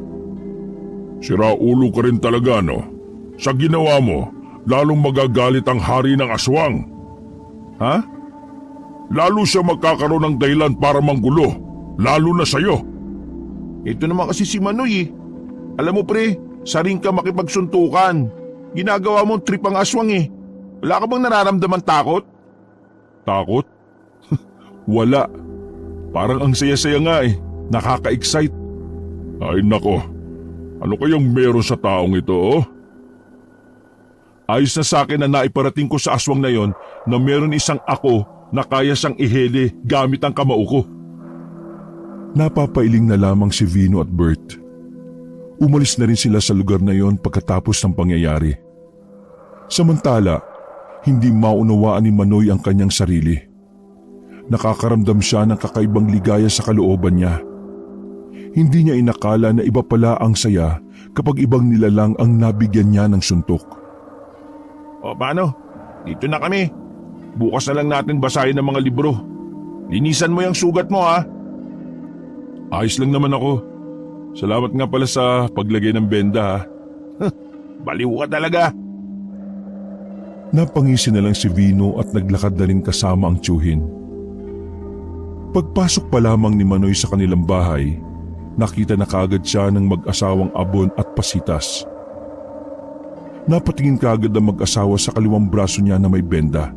Siraulo ka rin talaga no? Sa ginawa mo, lalong magagalit ang hari ng aswang. Ha? Lalo siya magkakaroon ng dahilan para manggulo, lalo na sa'yo. Ito naman kasi si Manoy eh. Alam mo pre, saring ka makipagsuntukan. Ginagawa mong trip ang aswang eh. Wala ka bang nararamdaman takot? Takot? Wala. Parang ang saya-saya nga eh. Nakaka-excite. Ay nako, ano kayang meron sa taong ito oh? Ayos na sa akin na naiparating ko sa aswang na yon na meron isang ako na kaya siyang ihele gamit ang kamao ko. Napapailing na lamang si Vino at Bert. Umalis na rin sila sa lugar na yon pagkatapos ng pangyayari. Samantala, hindi maunawaan ni Manoy ang kanyang sarili. Nakakaramdam siya ng kakaibang ligaya sa kalooban niya. Hindi niya inakala na iba pala ang saya kapag ibang nilalang ang nabigyan niya ng suntok. O paano? Dito na kami. Bukas na lang natin basahin ang mga libro. Linisan mo yung sugat mo ha. Ayos lang naman ako. Salamat nga pala sa paglagay ng benda ha. Baliw ka talaga. Napangisi na lang si Vino at naglakad na rin kasama ang tiyuhin. Pagpasok pa lamang ni Manoy sa kanilang bahay, nakita na kaagad siya ng mag-asawang Abon at Pasitas. Napatingin kaagad ang mag-asawa sa kaliwang braso niya na may benda.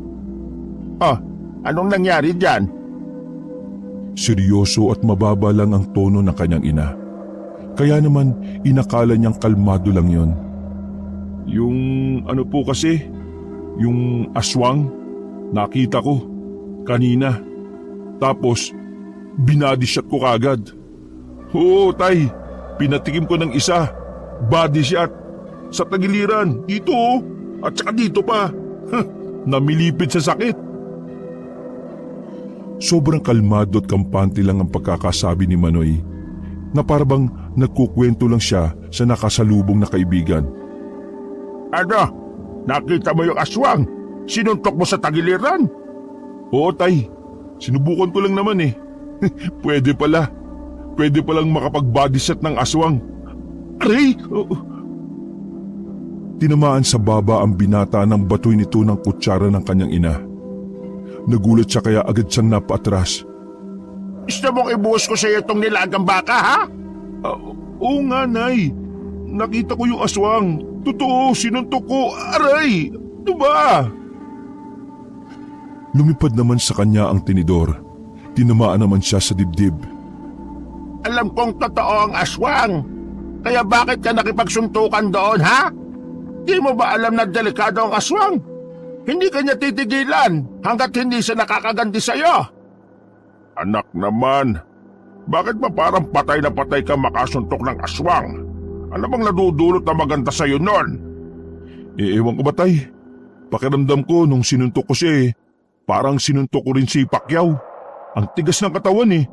Ah, anong nangyari dyan? Seryoso at mababa lang ang tono ng kanyang ina. Kaya naman inakala niyang kalmado lang yon. Yung ano po kasi, yung aswang, nakita ko kanina. Tapos binody shot ko kagad. Oo tay, pinatikim ko ng isa, body shot. Sa tagiliran, dito oh, at saka dito pa. Namilipid sa sakit. Sobrang kalmado at kampante lang ang pagkakasabi ni Manoy na parabang nagkukwento lang siya sa nakasalubong na kaibigan. Ano? Nakita mo yung aswang? Sinuntok mo sa tagiliran? Oo tay, sinubukan ko lang naman eh. Pwede pala. Pwede palang makapag-body shot ng aswang. Aray! Tinamaan sa baba ang binata ng batoy nito ng kutsara ng kanyang ina. Nagulat siya kaya agad siyang napaatras. Gusto mong ibuhos ko sa iyo itong nilagang baka, ha? Oo nga, Nay. Nakita ko yung aswang. Totoo, sinuntok ko. Aray! Ano ba? Lumipad naman sa kanya ang tinidor. Tinamaan naman siya sa dibdib. Alam kong totoo ang aswang. Kaya bakit ka nakipagsuntukan doon, ha? Di mo ba alam na delikado ang aswang? Hindi ka niya titigilan hanggat hindi siya nakakaganti sa'yo. Anak naman, bakit ba parang patay na patay ka makasuntok ng aswang? Ano bang nadudulot na maganda sa'yo nun? Ewan ko ba tay? Pakiramdam ko nung sinuntok ko siya parang sinuntok ko rin si Pacquiao. Ang tigas ng katawan eh.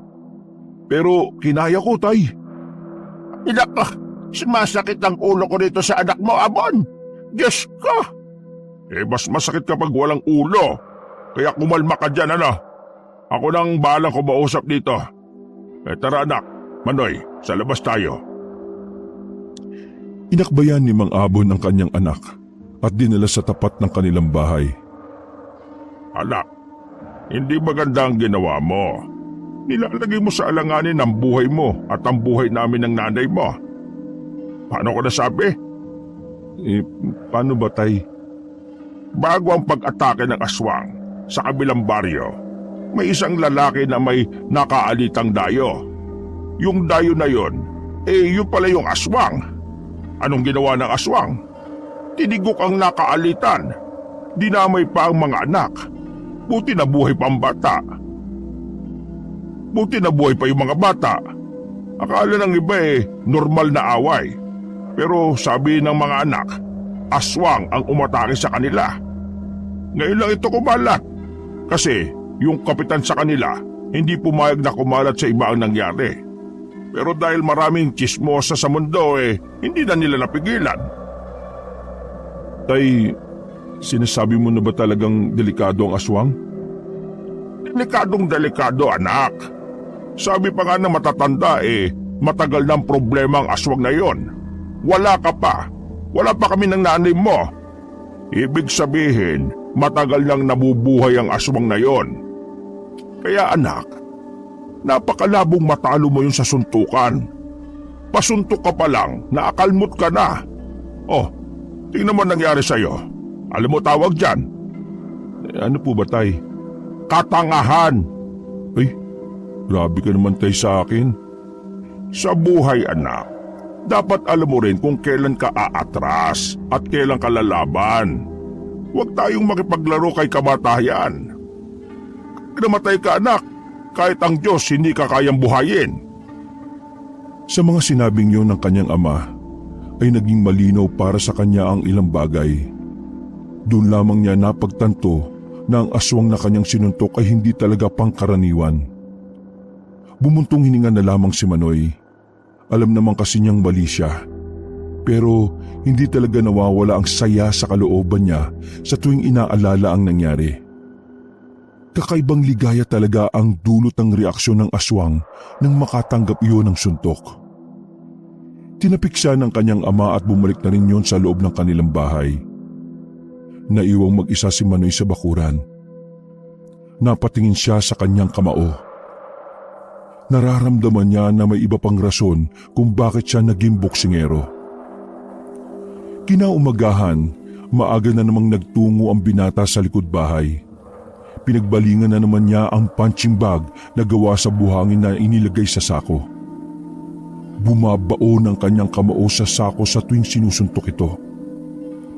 Pero kinaya ko tay. Inak ka, sumasakit ang ulo ko dito sa anak mo, Abon. Diyos ko! Mas masakit kapag walang ulo. Kaya kumalma ka dyan, ano? Ako nang bahala ko mausap dito. Tara anak, Manoy, sa labas tayo. Inakbayan ni Mang Abon ang kanyang anak at dinala sa tapat ng kanilang bahay. Anak, hindi maganda ang ginawa mo. Nilalagay mo sa alanganin ang buhay mo at ang buhay namin ng nanay mo. Paano ko nasabi? Paano ba tay? Bago ang pag-atake ng aswang sa kabilang baryo, may isang lalaki na may nakaalitang dayo. Yung dayo na yon, yun pala yung aswang. Anong ginawa ng aswang? Tinigok ang nakaalitan. Dinamay pa ang mga anak. Buti na buhay pa ang bata. Buti na buhay pa yung mga bata. Akala ng iba normal na away. Pero sabi ng mga anak, aswang ang umatake sa kanila. Ngayon lang ito kumalat. Kasi yung kapitan sa kanila, hindi pumayag na kumalat sa iba ang nangyari. Pero dahil maraming chismosa sa mundo hindi na nila napigilan. Tay, sinasabi mo na ba talagang delikado ang aswang? Delikadong delikado, anak. Sabi pa nga ng matatanda matagal ng problema ang aswang na yon. Wala ka pa. Wala pa kami ng nanay mo. Ibig sabihin, matagal nang nabubuhay ang aswang na yon. Kaya anak, napakalabong matalo mo yun sa suntukan. Pasuntok ka pa lang, naakalmot ka na. Oh, tingnan mo nangyari sa'yo. Alam mo tawag dyan? Ano po ba tay? Katangahan. Ay, grabe ka naman tay sa akin. Sa buhay anak, dapat alam mo rin kung kailan ka aatras at kailan ka lalaban. Huwag tayong makipaglaro kay kamatayan. Namatay ka anak, kahit ang Diyos hindi ka kayang buhayin. Sa mga sinabing yun ng kanyang ama, ay naging malinaw para sa kanya ang ilang bagay. Doon lamang niya napagtanto na ang aswang na kanyang sinuntok ay hindi talaga pangkaraniwan. Bumuntong hininga na lamang si Manoy. Alam naman kasi niyang mali siya. Pero hindi talaga nawawala ang saya sa kalooban niya sa tuwing inaalala ang nangyari. Kakaibang ligaya talaga ang dulot ng reaksyon ng aswang nang makatanggap iyon ng suntok. Tinapik siya ng kanyang ama at bumalik na rin yon sa loob ng kanilang bahay. Naiwang mag-isa si Manoy sa bakuran. Napatingin siya sa kanyang kamao. Nararamdaman niya na may iba pang rason kung bakit siya naging boksingero. Kinaumagahan, maaga na namang nagtungo ang binata sa likod bahay. Pinagbalingan na naman niya ang punching bag na gawa sa buhangin na inilagay sa sako. Bumabao ng kanyang kamao sa sako sa tuwing sinusuntok ito.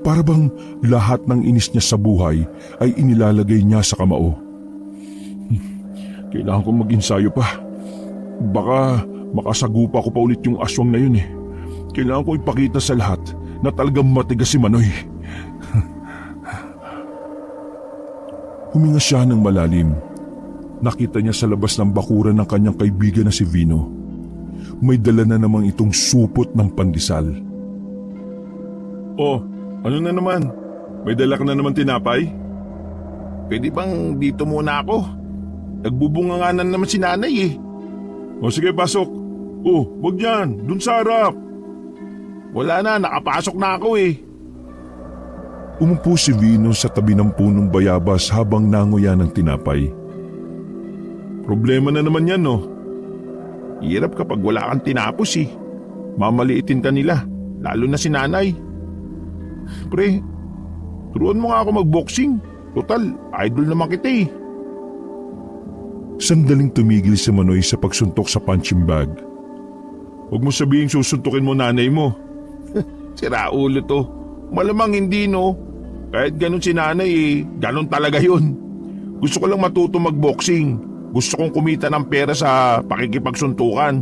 Para bang lahat ng inis niya sa buhay ay inilalagay niya sa kamao. Kailangan kong mag-ensayo pa. Baka makasagupa ko pa ulit yung aswang na yun eh. Kailangan ko ipakita sa lahat na talagang matigas si Manoy. Huminga siya ng malalim. Nakita niya sa labas ng bakuran ng kanyang kaibigan na si Vino. May dala na namang itong supot ng pandesal. Oh, ano na naman? May dala ka na naman tinapay? Pwede bang dito muna ako? Nagbubunganganan naman si nanay eh. O sige, pasok. Oh, wag yan. Dun sa harap. Wala na, nakapasok na ako eh. Umupo si Vino sa tabi ng punong bayabas habang nanguya ng tinapay. Problema na naman yan, no? Hirap kapag wala kang tinapos eh. Mamaliitin ka nila, lalo na si nanay. Pre, turuan mo nga ako mag-boxing. Total, idol naman kita eh. Sandaling tumigil si Manoy sa pagsuntok sa punching bag. Huwag mo sabihing susuntukin mo nanay mo. Sira ulo to. Malamang hindi no. Kahit ganun si nanay eh, ganun talaga yun. Gusto ko lang matuto mag-boxing. Gusto kong kumita ng pera sa pakikipagsuntukan.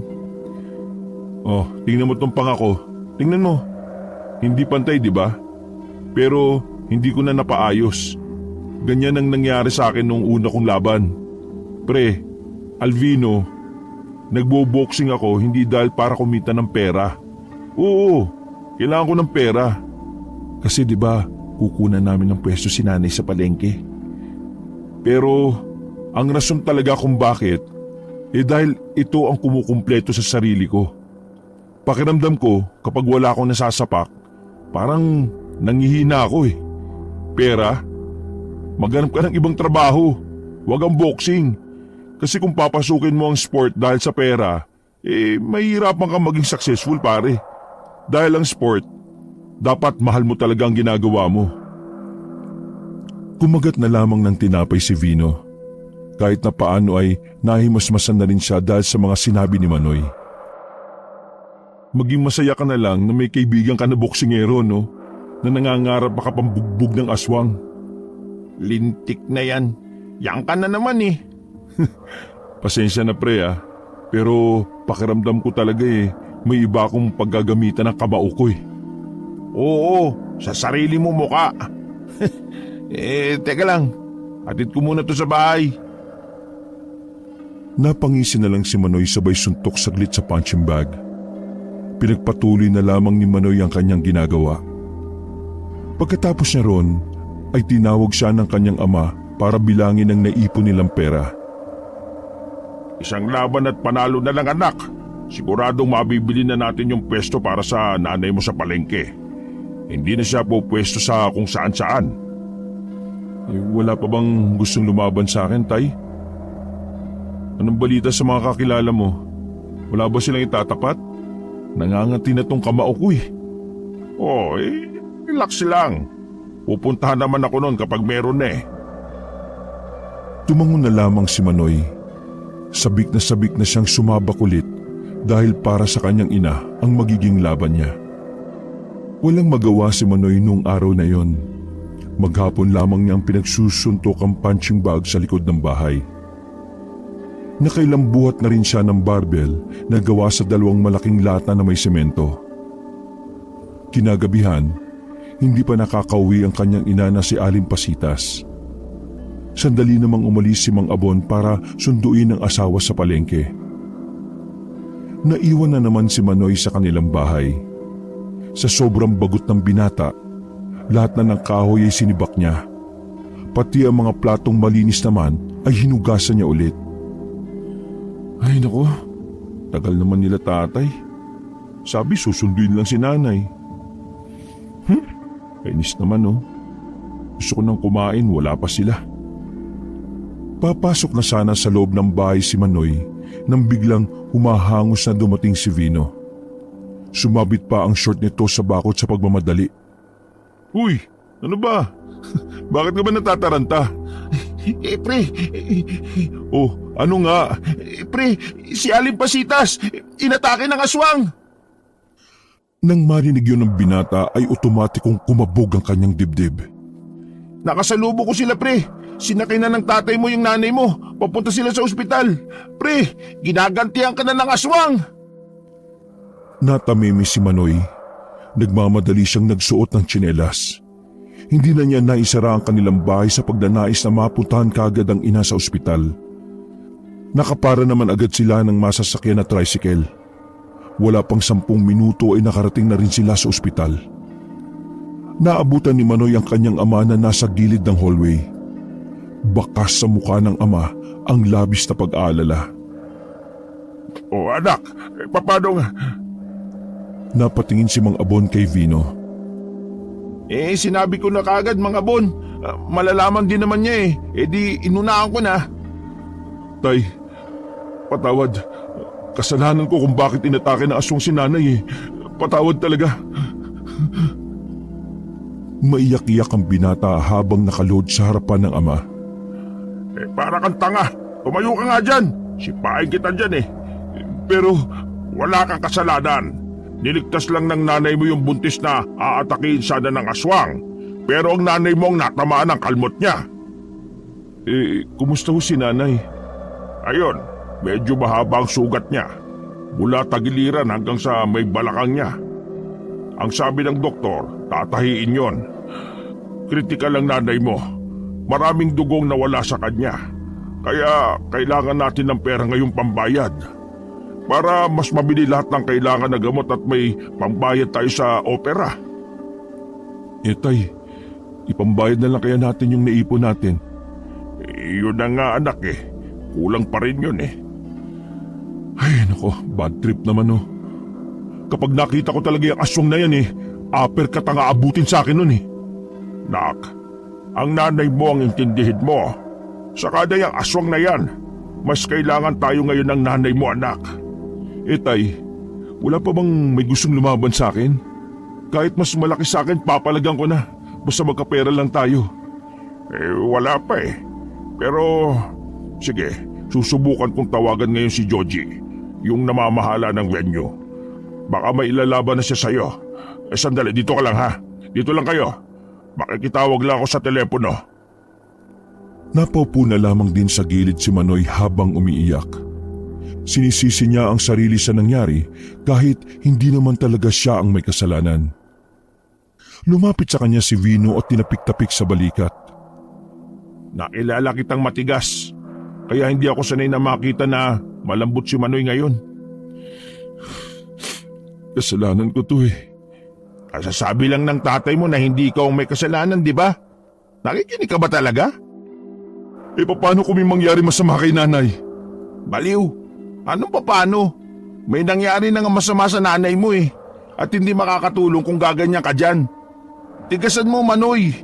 Oh, tingnan mo tong pangako. Tingnan mo. Hindi pantay, di ba? Pero hindi ko na napaayos. Ganyan ang nangyari sa akin nung una kong laban. Pre, Alvino, nagbo-boxing ako hindi dahil para kumita ng pera. Oo, kailangan ko ng pera. Kasi di ba, kukunan namin ng pwesto si nanay sa palengke. Pero ang rason talaga kung bakit, dahil ito ang kumukumpleto sa sarili ko. Pakiramdam ko kapag wala akong nasasapak, parang nangihina ako eh. Pera? Maghanap ka ng ibang trabaho. Huwag ang boxing. Kasi kung papasukin mo ang sport dahil sa pera, mahirapan kang maging successful pare. Dahil ang sport, dapat mahal mo talaga ang ginagawa mo. Kumagat na lamang ng tinapay si Vino. Kahit na paano ay nahimasmasan na rin siya dahil sa mga sinabi ni Manoy. Maging masaya ka na lang na may kaibigan ka na boksingero, no? Na nangangarap makapambugbog ng aswang. Lintik na yan. Yang ka na naman eh. Pasensya na pre ah. Pero pakiramdam ko talaga may iba akong paggagamitan ng kamao ko eh. Oo, sa sarili mo muka. Teka lang. Hatid ko muna to sa bahay. Napangisi na lang si Manoy sabay suntok saglit sa punching bag. Pinagpatuloy na lamang ni Manoy ang kanyang ginagawa. Pagkatapos niya ron, ay tinawag siya ng kanyang ama para bilangin ang naipon nilang pera. Isang laban at panalo na lang anak. Siguradong mabibili na natin yung pwesto para sa nanay mo sa palengke. Hindi na siya po pwesto sa kung saan-saan. Wala pa bang gustong lumaban sa akin, Tay? Anong balita sa mga kakilala mo? Wala ba silang itatapat? Nangangati na tong kamao ko eh. Oh, relax lang. Pupuntahan naman ako noon kapag meron na eh. Tumangon na lamang si Manoy. Sabik na siyang sumabak ulit dahil para sa kanyang ina ang magiging laban niya. Walang magawa si Manoy noong araw na yon. Maghapon lamang niyang pinagsusuntok ang punching bag sa likod ng bahay. Nakailang buhat na rin siya ng barbell na gawa sa dalawang malaking lata na may semento. Kinagabihan, hindi pa nakakauwi ang kanyang ina na si Aling Pasitas. Sandali namang umalis si Mang Abon para sunduin ang asawa sa palengke. Naiwan na naman si Manoy sa kanilang bahay. Sa sobrang bagot ng binata, lahat na ng kahoy ay sinibak niya. Pati ang mga platong malinis naman ay hinugasan niya ulit. Ay nako, tagal naman nila tatay. Sabi susunduin lang si nanay. Kainis naman oh. Gusto ko nang kumain, wala pa sila. Papasok na sana sa loob ng bahay si Manoy nang biglang humahangos na dumating si Vino. Sumabit pa ang short nito sa bakod sa pagmamadali. Uy, ano ba? Bakit ka ba natataranta? Pre, Oh, ano nga? pre, si Aling Pasitas, inatake ng aswang. Nang marinig yun ng binata ay otomatikong kumabog ang kanyang dibdib. Nakasalubo ko sila, pre. Sinakay na ng tatay mo yung nanay mo. Papunta sila sa ospital. Pre, ginagantihan ka na ng aswang. Natamimi si Manoy. Nagmamadali siyang nagsuot ng tsinelas. Hindi na niya naisara ang kanilang bahay sa pagnanais na mapuntahan kaagad ang ina sa ospital. Nakapara naman agad sila ng masasakyan na tricycle. Wala pang 10 minuto ay nakarating na rin sila sa ospital. Naabutan ni Manoy ang kanyang ama na nasa gilid ng hallway. Bakas sa mukha ng ama ang labis na pag-aalala. O anak, paano nga? Napatingin si Mang Abon kay Vino. Sinabi ko na kagad, mga bon. Malalaman din naman niya di inunahan ko na. Tay, patawad. Kasalanan ko kung bakit inatake ng aswang si nanay. Patawad talaga. Maiyak-iyak ang binata habang nakalood sa harapan ng ama. Para kang tanga. Tumayo ka nga dyan. Sipain kita dyan Pero wala kang kasalanan. Niligtas lang ng nanay mo yung buntis na aatakihin sana ng aswang. Pero ang nanay mo ang natamaan ng kalmot niya. Kumusta ho si nanay? Ayon, medyo mahaba ang sugat niya. Mula tagiliran hanggang sa may balakang niya. Ang sabi ng doktor, tatahiin yon. Kritikal ang nanay mo. Maraming dugong nawala sa kanya. Kaya kailangan natin ng pera ngayong pambayad. Para mas mabili lahat ng kailangan na gamot at may pambayad tayo sa opera. Tay, ipambayad na lang kaya natin yung naipon natin. Yun na nga anak Kulang pa rin yun Ay nako, bad trip naman Kapag nakita ko talaga yung aswang na yan uppercut ang aabutin sa akin nun Nak, ang nanay mo ang intindihin mo. Saka na yung aswang na yan. Mas kailangan tayo ngayon ng nanay mo, anak. Tay, wala pa bang may gustong lumaban sa akin? Kahit mas malaki sa akin, papalagan ko na. Basta magkapera lang tayo. Wala pa Pero, sige, susubukan kong tawagan ngayon si Joji, yung namamahala ng venue. Baka may ilalaban na siya sa'yo. Sandali, dito ka lang ha. Dito lang kayo. Makikitawag lang ako sa telepono. Napaupo na lamang din sa gilid si Manoy habang umiiyak. Sinisisi niya ang sarili sa nangyari kahit hindi naman talaga siya ang may kasalanan. Lumapit sa kanya si Vino at tinapik-tapik sa balikat. Nakilala kitang matigas, kaya hindi ako sanay na makita na malambot si Manoy ngayon. Kasalanan ko to Kasasabi lang ng tatay mo na hindi ikaw ang may kasalanan, di ba? Nakikinig ka ba talaga? Paano kung may mangyari masama kay nanay? Baliw, anong paano? May nangyari na nga masama sa nanay mo at hindi makakatulong kung gaganyan ka dyan. Tigasan mo, Manoy.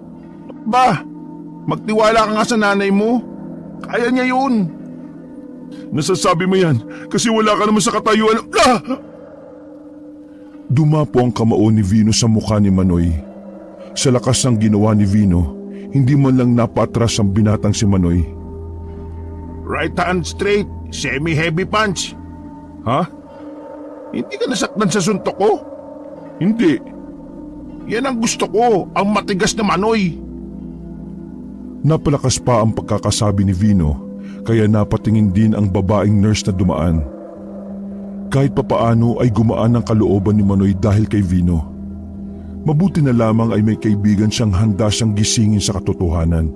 Ba, magtiwala ka nga sa nanay mo. Kaya niya yun. Nasasabi mo yan kasi wala ka naman sa katayuan. Dumapo ang kamao ni Vino sa mukha ni Manoy. Sa lakas ng ginawa ni Vino, hindi man lang napatras ang binatang si Manoy. Right hand straight, semi-heavy punch. Ha? Hindi ka nasaktan sa suntok ko? Hindi. Yan ang gusto ko, ang matigas na Manoy. Napalakas pa ang pagkakasabi ni Vino, kaya napatingin din ang babaeng nurse na dumaan. Kahit papaano ay gumaan ang kalooban ni Manoy dahil kay Vino. Mabuti na lamang ay may kaibigan siyang handa siyang gisingin sa katotohanan.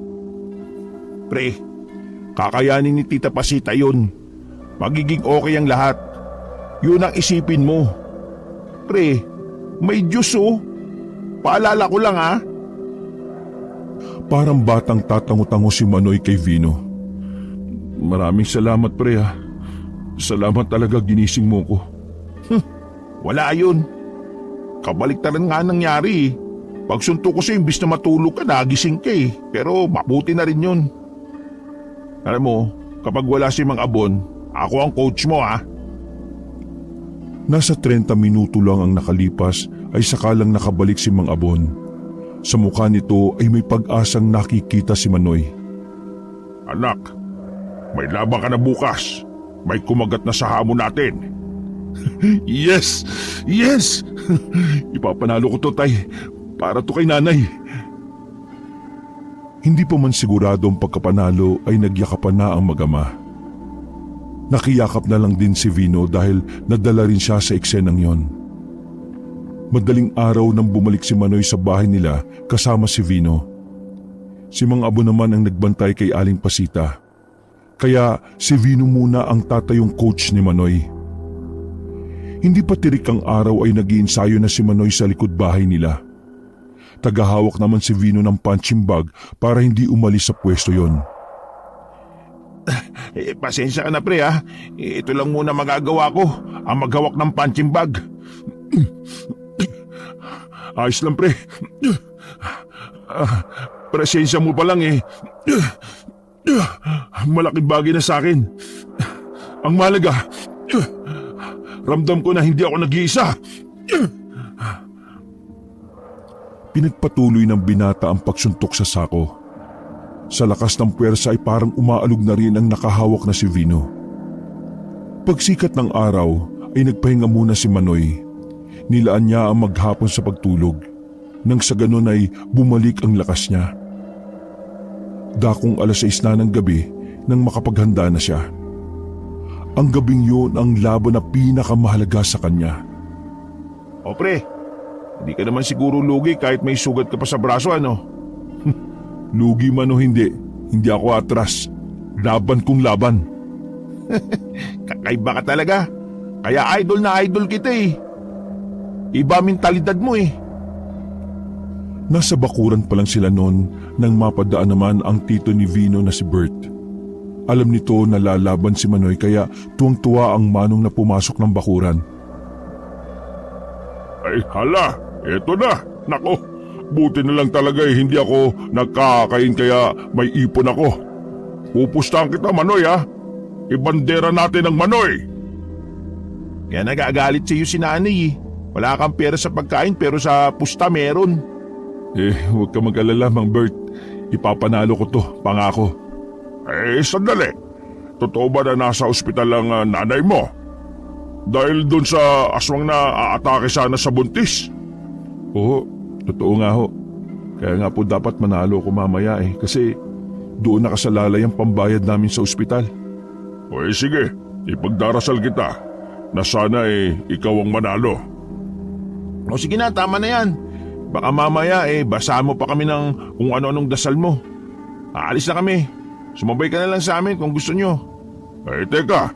Pre, kakayanin ni Tita Pasita yun. Magiging okay ang lahat. Yun ang isipin mo. Pre, may Diyos Paalala ko lang Parang batang tatango-tango si Manoy kay Vino. Maraming salamat pre Salamat talaga ginising mo ko. Wala yun. Kabaliktaran nga nangyari Pagsunto ko sa'yo, imbis na matulog ka, nagising ka Pero mabuti na rin yun. Alam mo, kapag wala si Mang Abon, ako ang coach mo Nasa 30 minuto lang ang nakalipas ay sakalang nakabalik si Mang Abon. Sa mukha nito ay may pag-asang nakikita si Manoy. Anak, may laban ka na bukas. May kumagat na sa hamon natin. Yes! Yes! Ipapanalo ko to, tay. Para to kay nanay. Hindi pa man sigurado ang pagkapanalo ay nagyakapan na ang mag-ama. Nakiyakap na lang din si Vino dahil nadala rin siya sa eksenang yon. Madaling araw nang bumalik si Manoy sa bahay nila kasama si Vino. Si Mang Abo naman ang nagbantay kay Aling Pasita. Kaya si Vino muna ang tatayong coach ni Manoy. Hindi pa tirik ang araw ay nag-iinsayo na si Manoy sa likod bahay nila. Tagahawak naman si Vino ng punching bag para hindi umalis sa pwesto yon. Pasensya ka na pre ha. Ito lang muna magagawa ko. Ang maghawak ng punching bag. Ayos lang pre. Presensya mo pa lang eh. Malaking bagay na sa akin. Ang mahalaga, ramdam ko na hindi ako nag-iisa. Pinagpatuloy ng binata ang pagsuntok sa sako. Sa lakas ng puwersa ay parang umaalog na rin ang nakahawak na si Vino. Pagsikat ng araw ay nagpahinga muna si Manoy. Nilaan niya ang maghapon sa pagtulog. Nang sa ganon ay bumalik ang lakas niya. Dakong 6:00 na ng gabi nang makapaghanda na siya. Ang gabing yun ang laban na pinakamahalaga sa kanya. O pre, hindi ka naman siguro lugi kahit may sugat ka pa sa braso ano? Lugi man o hindi ako atras. Laban kong laban. Kakaiba ka talaga. Kaya idol na idol kita eh. Iba mentalidad mo eh. Nasa bakuran pa lang sila noon nang mapadaan naman ang tito ni Vino na si Bert. Alam nito na lalaban si Manoy kaya tuwang-tuwa ang manong na pumasok ng bakuran. Ay hala, eto na. Nako, buti na lang talaga eh hindi ako nagkakain kaya may ipon ako. Pupustahan kita Manoy ha. Ibandera natin ang Manoy. Kaya nagagalit sa iyo si nanay eh. Wala kang pera sa pagkain pero sa pusta meron. Huwag ka mag-alala, Mang Bert. Ipapanalo ko to, pangako. Sandali. Totoo ba na nasa ospital ang nanay mo? Dahil doon sa aswang na aatake sana sa buntis? Oo, totoo nga ho. Kaya nga po dapat manalo ko mamaya kasi doon nakasalalay ang pambayad namin sa ospital. Sige, ipagdarasal kita na sana ikaw ang manalo. O sige na, tama na yan. Baka mamaya basahan mo pa kami ng kung ano-anong dasal mo. Aalis na kami. Sumabay ka na lang sa amin kung gusto nyo. Teka,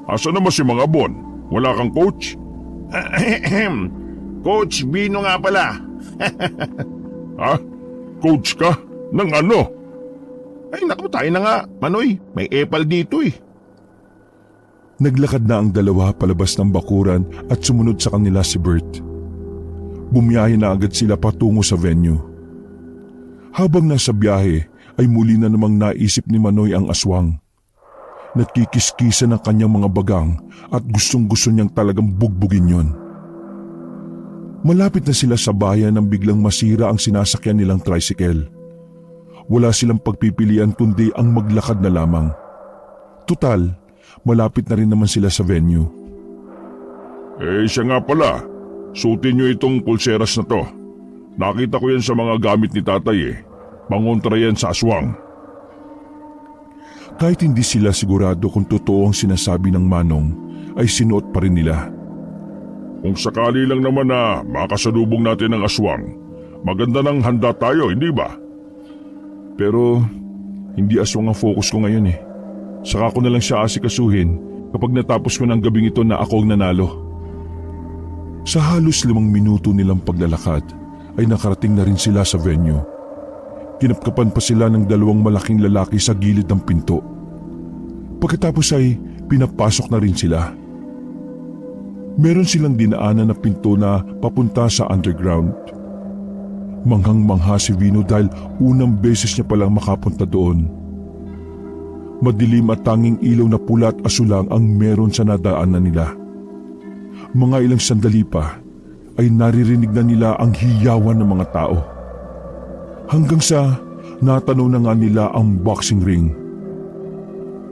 asa naman si Mang Abon? Wala kang coach? Coach Bino nga pala. Ha? Coach ka? Ng ano? Ay naku, tayo na nga. Manoy, may epal dito eh. Naglakad na ang dalawa palabas ng bakuran at sumunod sa kanila si Bert. Bumiyahe na agad sila patungo sa venue. Habang nasa biyahe ay muli na namang naisip ni Manoy ang aswang. Nagkikiskisa ng kanyang mga bagang at gustong-gusto niyang talagang bugbugin yon. Malapit na sila sa bayan nang biglang masira ang sinasakyan nilang tricycle. Wala silang pagpipilian kundi ang maglakad na lamang. Tutal, malapit na rin naman sila sa venue. Siya nga pala. Suotin niyo itong pulseras na to. Nakita ko yan sa mga gamit ni tatay Mangontra yan sa aswang. Kahit hindi sila sigurado kung totoo ang sinasabi ng manong, ay sinuot pa rin nila. Kung sakali lang naman na makasalubong natin ang aswang, maganda nang handa tayo, hindi ba? Pero hindi aswang ang focus ko ngayon Saka ko na lang siya asikasuhin kapag natapos ko ng gabing ito na ako ang nanalo. Sa halos 5 minuto nilang paglalakad ay nakarating na rin sila sa venue. Kinapkapan pa sila ng 2 malaking lalaki sa gilid ng pinto. Pagkatapos ay pinapasok na rin sila. Meron silang dinaanan na pinto na papunta sa underground. Manghang-mangha si Vino dahil unang beses niya palang makapunta doon. Madilim at tanging ilaw na pula at asulang ang meron sa nadaanan nila. Mga ilang sandali pa ay naririnig na nila ang hiyawan ng mga tao. Hanggang sa natanaw na nga nila ang boxing ring.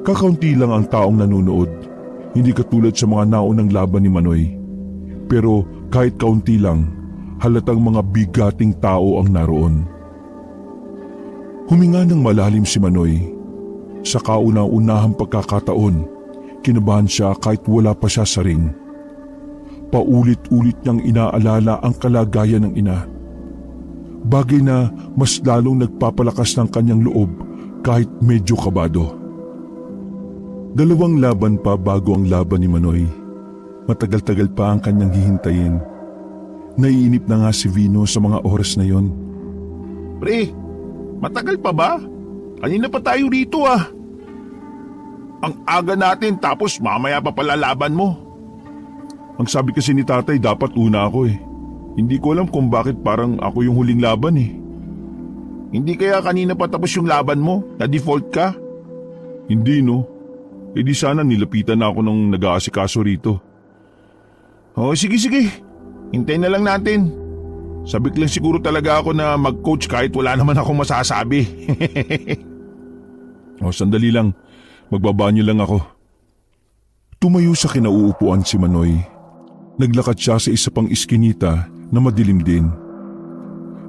Kakaunti lang ang taong nanonood, hindi katulad sa mga naunang laban ni Manoy. Pero kahit kaunti lang, halatang mga bigating tao ang naroon. Huminga ng malalim si Manoy. Sa kauna-unahang pagkakataon, kinabahan siya kahit wala pa siya sa ring. Paulit-ulit niyang inaalala ang kalagayan ng ina. Bagay na mas lalong nagpapalakas ng kanyang loob kahit medyo kabado. 2 laban pa bago ang laban ni Manoy. Matagal-tagal pa ang kanyang hihintayin. Naiinip na nga si Vino sa mga oras na yon. Pre, matagal pa ba? Kanina pa tayo rito ah. Ang aga natin tapos mamaya pa pala laban mo. Ang sabi kasi ni tatay dapat una ako eh. Hindi ko alam kung bakit parang ako yung huling laban eh. Hindi kaya kanina pa tapos yung laban mo? Na-default ka? Hindi no. E di sana nilapitan na ako ng nag-aasikaso rito. Oh, sige. Hintayin na lang natin. Sabik lang siguro talaga ako na mag-coach kahit wala naman akong masasabi. Sandali lang. Magbabanyo lang ako. Tumayo sa kinauupuan si Manoy. Naglakad siya sa isa pang iskinita na madilim din.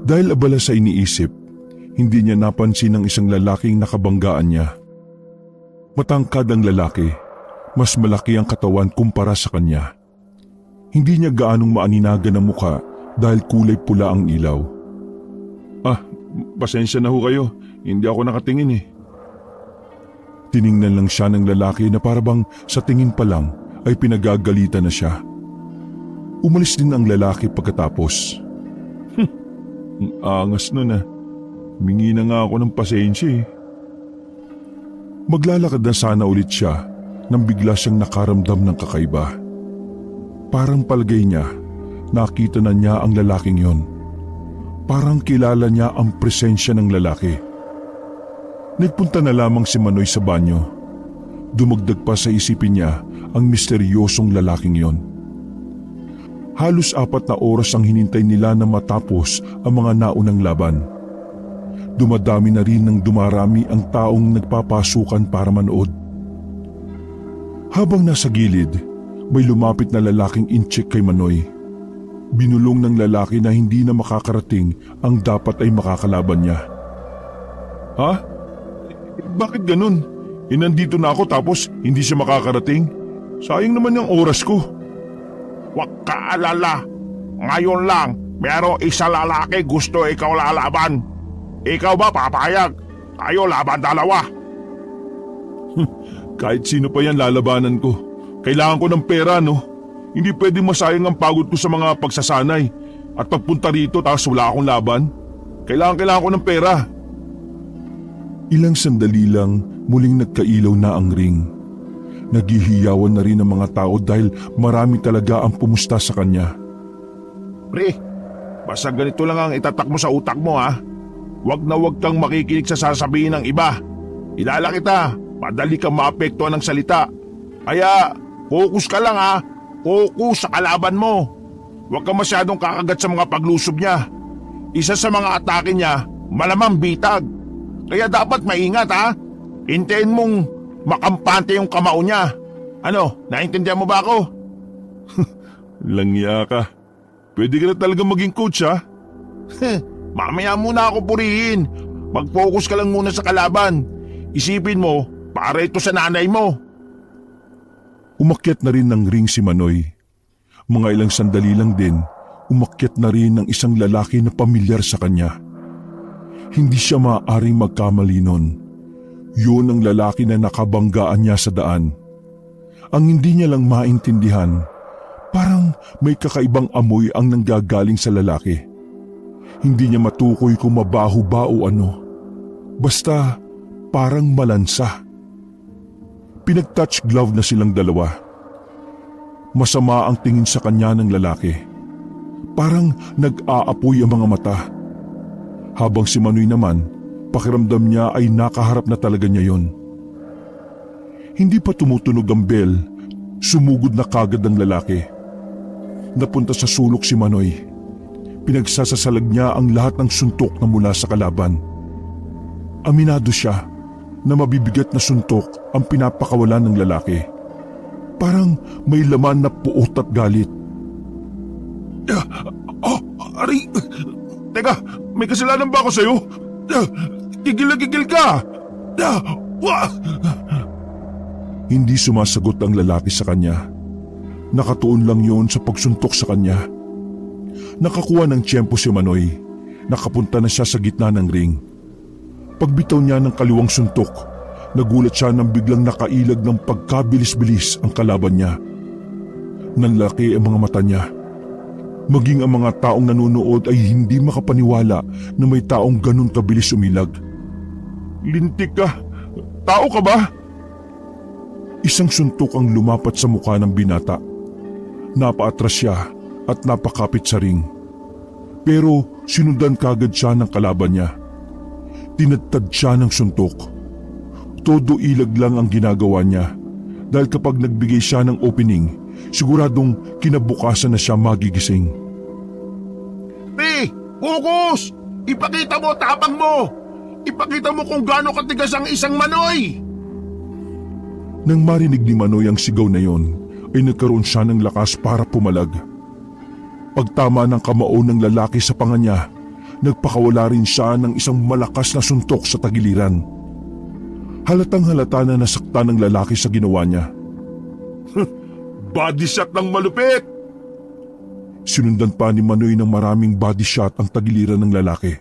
Dahil abala sa iniisip, hindi niya napansin ang isang lalaking nakabanggaan niya. Matangkad ang lalaki, mas malaki ang katawan kumpara sa kanya. Hindi niya gaanong maaninagan ang muka dahil kulay pula ang ilaw. Pasensya na ho kayo, hindi ako nakatingin eh. Tiningnan lang siya ng lalaki na parabang sa tingin pa lang ay pinagagalitan na siya. Umalis din ang lalaki pagkatapos. Ang angas nun ah. Humingi na nga ako ng pasensya eh. Maglalakad na sana ulit siya nang bigla siyang nakaramdam ng kakaiba. Parang palagay niya, nakita na niya ang lalaking yon. Parang kilala niya ang presensya ng lalaki. Nagpunta na lamang si Manoy sa banyo. Dumagdag pa sa isipin niya ang misteryosong lalaking yon. Halos 4 na oras ang hinintay nila na matapos ang mga naunang laban. Dumadami na rin ng dumarami ang taong nagpapasukan para manood. Habang nasa gilid, may lumapit na lalaking incheck kay Manoy. Binulong ng lalaki na hindi na makakarating ang dapat ay makakalaban niya. Ha? Bakit ganun? Nandito na ako tapos hindi siya makakarating? Sayang naman yung oras ko. Huwag ka alala. Ngayon lang, merong isa lalaki gusto ikaw lalaban. Ikaw ba papayag? Tayo laban 2. Kahit sino pa yan lalabanan ko. Kailangan ko ng pera no. Hindi pwedeng masayang ang pagod ko sa mga pagsasanay at pagpunta rito tapos wala akong laban. Kailangan ko ng pera. Ilang sandali lang muling nagkailaw na ang ring. Naghihiyawan na rin ang mga tao dahil marami talaga ang pumusta sa kanya. Pre, basta ganito lang ang itatak mo sa utak mo ha. Huwag kang makikinig sa sasabihin ng iba. Ilala kita, madali kang maapektuhan ng salita. Kaya focus ka lang ha. Focus sa kalaban mo. Huwag kang masyadong kakagat sa mga paglusob niya. Isa sa mga atake niya, malamang bitag. Kaya dapat maingat ha. Hintayin mong makampante yung kamao niya. Ano, naintindihan mo ba ako? Langya ka. Pwede ka na talaga maging coach ha? Mamaya muna ako purihin. Mag-focus ka lang muna sa kalaban. Isipin mo, para ito sa nanay mo. Umakyat na rin ng ring si Manoy. Mga ilang sandali lang din, umakyat na rin ng isang lalaki na pamilyar sa kanya. Hindi siya maaaring magkamali nun. Yun ang lalaki na nakabanggaan niya sa daan. Ang hindi niya lang maintindihan, parang may kakaibang amoy ang nanggagaling sa lalaki. Hindi niya matukoy kung mabaho ba o ano. Basta parang malansa. Pinag-touch glove na silang dalawa. Masama ang tingin sa kanya ng lalaki. Parang nag-aapoy ang mga mata. Habang si Manoy naman, pakiramdam niya ay nakaharap na talaga niya yon. Hindi pa tumutunog ang bell, sumugod na kagad ang lalaki. Napunta sa sulok si Manoy. Pinagsasasalag niya ang lahat ng suntok na mula sa kalaban. Aminado siya na mabibigat na suntok ang pinapakawalan ng lalaki. Parang may laman na puot at galit. Aray! Teka, may kasalanan ba ako sa'yo? Gigil na gigil ka! Hindi sumasagot ang lalaki sa kanya. Nakatuon lang yon sa pagsuntok sa kanya. Nakakuha ng tiyempo si Manoy. Nakapunta na siya sa gitna ng ring. Pagbitaw niya ng kaliwang suntok, nagulat siya nang biglang nakailag ng pagkabilis-bilis ang kalaban niya. Nanlaki ang mga mata niya. Maging ang mga taong nanonood ay hindi makapaniwala na may taong ganun kabilis umilag. Lintik ka! Tao ka ba? Isang suntok ang lumapat sa mukha ng binata. Napaatras siya at napakapit sa ring. Pero sinundan kagad siya ng kalaban niya. Tinadtad siya ng suntok. Todo ilag lang ang ginagawa niya dahil kapag nagbigay siya ng opening, siguradong kinabukasan na siya magigising. Focus! Ipakita mo tapang mo! Ipakita mo kung gaano katigas ang isang Manoy! Nang marinig ni Manoy ang sigaw na yon, ay nagkaroon siya ng lakas para pumalag. Pagtama ng kamao ng lalaki sa panga niya, nagpakawala rin siya ng isang malakas na suntok sa tagiliran. Halatang halata na nasaktan ng lalaki sa ginawa niya. Body shot ng malupit! Sinundan pa ni Manoy ng maraming body shot ang tagiliran ng lalaki.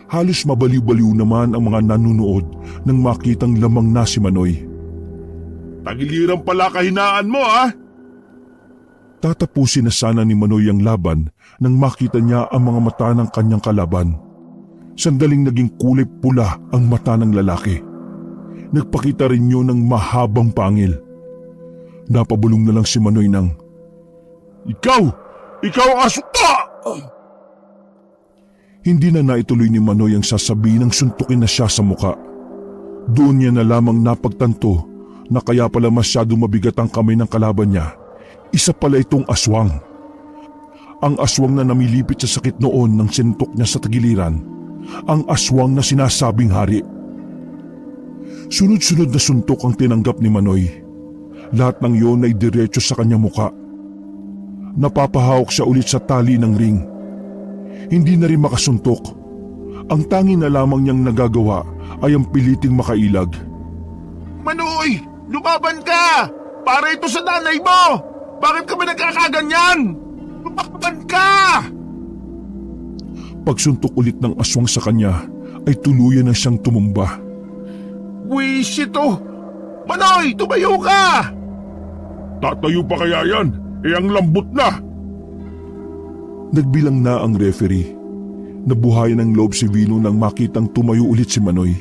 Halos mabaliw-baliw naman ang mga nanunood nang makitang lamang na si Manoy. Tagiliran pala kahinaan mo, ha? Tatapusin na sana ni Manoy ang laban nang makita niya ang mga mata ng kanyang kalaban. Sandaling naging kulay pula ang mata ng lalaki. Nagpakita rin yun ng mahabang pangil. Napabulong na lang si Manoy ng, Ikaw! Ikaw ang asuka! Hindi na naituloy ni Manoy ang sasabihin ng suntukin na siya sa muka. Doon niya na lamang napagtanto na kaya pala masyado mabigat ang kamay ng kalaban niya. Isa pala itong aswang. Ang aswang na namilipit sa sakit noon ng sintok niya sa tagiliran. Ang aswang na sinasabing hari. Sunod-sunod na suntok ang tinanggap ni Manoy. Lahat ng iyon ay diretso sa kanyang muka. Napapahawak siya ulit sa tali ng ring. Hindi na rin makasuntok. Ang tanging na lamang niyang nagagawa ay ang piliting makailag. Manoy! Lumaban ka! Para ito sa nanay mo! Bakit ka ba nagkakaganyan? Lumaban ka! Pagsuntok ulit ng aswang sa kanya ay tuluyan na siyang tumumba. Wish ito! Manoy! Tumayo ka! Tatayo pa kaya yan? Ang lambot na! Nagbilang na ang referee. Nabuhayan ng loob si Vino nang makitang tumayo ulit si Manoy.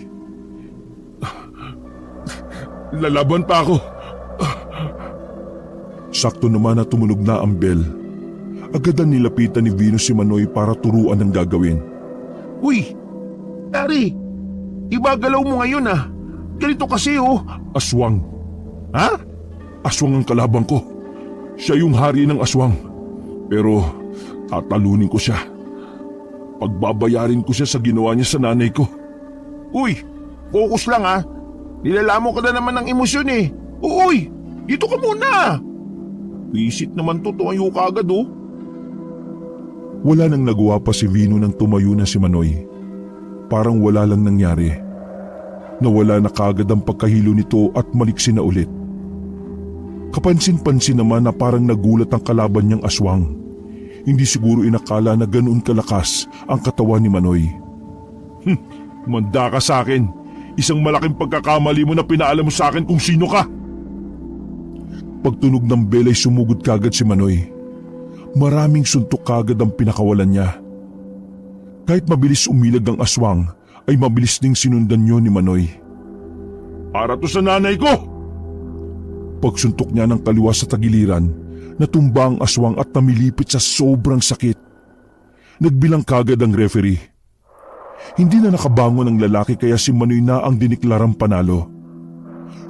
Lalaban pa ako. Sakto naman na tumunog na ang bell. Agad na nilapitan ni Vino si Manoy para turuan ang gagawin. Uy! Dari! Ibagalaw mo ngayon, ah. Ganito kasi, oh. Aswang. Ha? Aswang ang kalabang ko. Siya yung hari ng aswang. Pero tatalunin ko siya. Pagbabayarin ko siya sa ginawa niya sa nanay ko. Uy! Focus lang, ah. Nilalamo ka na naman ng emosyon, eh. Uy! Dito ka muna! Visit naman to, tumayo ka agad, oh. Wala nang nagawa pa si Vino nang tumayo na si Manoy. Parang wala lang nangyari. Nawala na kagad ang pagkahilo nito at maliksin na ulit. Kapansin-pansin naman na parang nagulat ang kalaban niyang aswang. Hindi siguro inakala na ganoon kalakas ang katawan ni Manoy. Manda ka sa akin. Isang malaking pagkakamali mo na pinaalam mo sa akin kung sino ka. Pagtunog ng bell ay sumugod kagad si Manoy. Maraming suntok kagad ang pinakawalan niya. Kahit mabilis umilag ang aswang, ay mabilis ding sinundan niyo ni Manoy. Para to sa nanay ko! Pagsuntok niya ng kaliwa sa tagiliran, natumba ang aswang at namilipit sa sobrang sakit. Nagbilang kagad ang referee. Hindi na nakabangon ang lalaki kaya si Manoy na ang diniklarang panalo.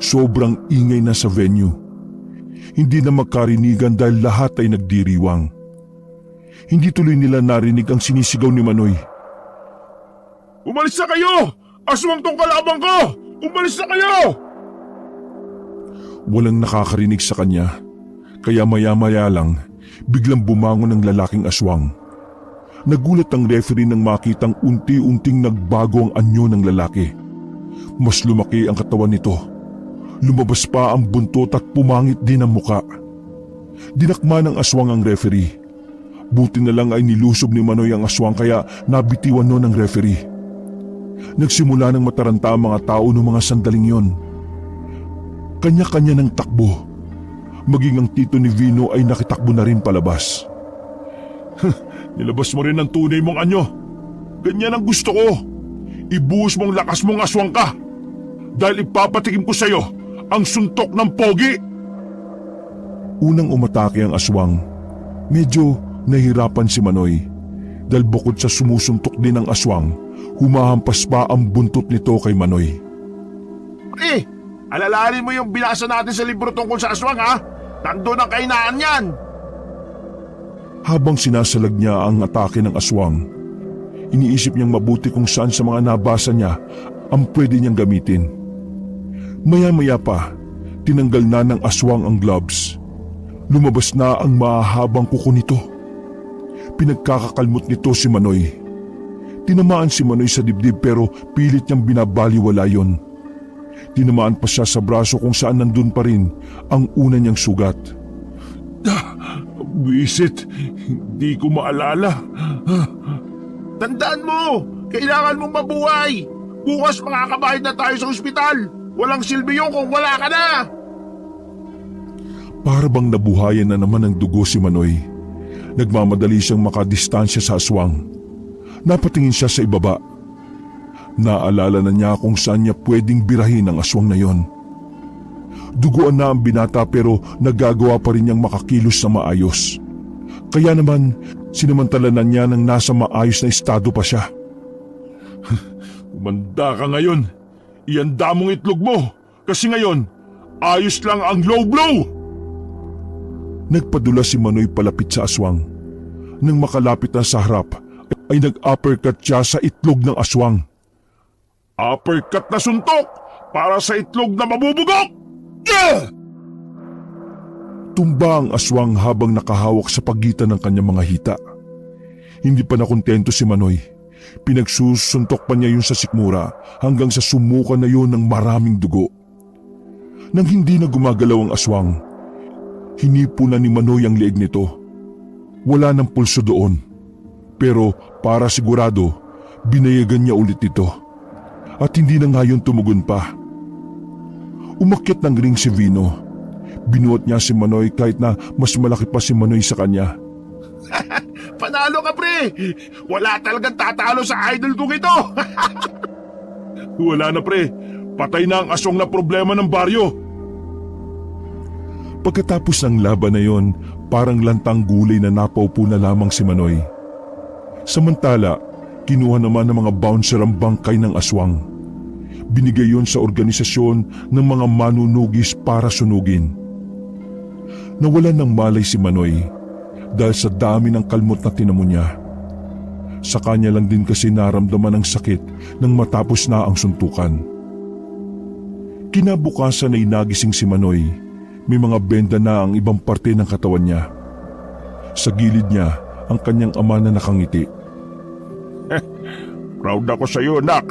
Sobrang ingay na sa venue. Hindi na magkarinigan dahil lahat ay nagdiriwang. Hindi tuloy nila narinig ang sinisigaw ni Manoy. Umalis na kayo! Aswang tong kalabang ko! Umalis na kayo! Walang nakakarinig sa kanya, kaya maya-maya lang biglang bumangon ang lalaking aswang. Nagulat ang referee nang makitang unti-unting nagbago ang anyo ng lalaki. Mas lumaki ang katawan nito. Lumabas pa ang buntot at pumangit din ang muka. Dinakma ng aswang ang referee. Buti na lang ay nilusob ni Manoy ang aswang kaya nabitiwan nun ng referee. Nagsimula ng mataranta ang mga tao noong mga sandaling yon. Kanya-kanya ng takbo. Maging ang tito ni Vino ay nakitakbo na rin palabas. Nilabas mo rin ang tunay mong anyo. Ganyan ang gusto ko. Ibuhos mong lakas mong aswang ka. Dahil ipapatikim ko sa'yo ang suntok ng pogi. Unang umatake ang aswang. Medyo nahirapan si Manoy. Dahil bukod sa sumusuntok din ang aswang, humahampas pa ang buntot nito kay Manoy. Alalahanin mo yung binasa natin sa libro tungkol sa aswang ha? Nandun ang kahinaan yan. Habang sinasalag niya ang atake ng aswang, iniisip niyang mabuti kung saan sa mga nabasa niya ang pwede niyang gamitin. Maya-maya pa, tinanggal na ng aswang ang gloves. Lumabas na ang mahahabang kuko nito. Pinagkakakalmot nito si Manoy. Tinamaan si Manoy sa dibdib pero pilit niyang binabaliwala yon. Tinamaan pa siya sa braso kung saan nandun pa rin ang una niyang sugat. Bisit, hindi ko maalala. Tandaan mo, kailangan mong mabuhay. Bukas makakabayad na tayo sa ospital. Walang silbi yun kung wala ka na. Para bang nabuhayan na naman ng dugo si Manoy. Nagmamadali siyang makadistansya sa aswang. Napatingin siya sa ibaba. Naalala na niya kung saan niya pwedeng birahin ang aswang na yon. Duguan na ang binata pero nagagawa pa rin niyang makakilos na maayos. Kaya naman, sinamantalanan niya nang nasa maayos na estado pa siya. Umanda ka ngayon. Ianda mong itlog mo. Kasi ngayon, ayos lang ang low blow. Nagpadula si Manoy palapit sa aswang. Nang makalapit na sa harap, ay nag-uppercut siya sa itlog ng aswang. Uppercut na suntok para sa itlog na mabubugok! Tumba ang aswang habang nakahawak sa pagitan ng kanyang mga hita. Hindi pa nakontento si Manoy. Pinagsusuntok pa niya yun sa sikmura hanggang sa sumuka na yun ng maraming dugo. Nang hindi na gumagalaw ang aswang, hinipo na ni Manoy ang leeg nito. Wala ng pulso doon. Pero para sigurado, binayagan niya ulit ito. At hindi na ngayon tumugon pa. Umakyat ng ring si Vino. Binuot niya si Manoy kahit na mas malaki pa si Manoy sa kanya. Panalo ka pre! Wala talagang tatalo sa idol kong ito! Wala na pre, patay na ang aswang na problema ng baryo. Pagkatapos ng laban na yon, parang lantang gulay na napaupo na lamang si Manoy. Samantala, kinuha naman ng mga bouncer ang bangkay ng aswang. Binigay yon sa organisasyon ng mga manunugis para sunugin. Nawalan ng malay si Manoy dahil sa dami ng kalmot na tinamo niya. Sa kanya lang din kasi naramdaman ang sakit nang matapos na ang suntukan. Kinabukasan ay nagising si Manoy. May mga benda na ang ibang parte ng katawan niya. Sa gilid niya ang kanyang ama na nakangiti. Proud ako sa iyo, nak.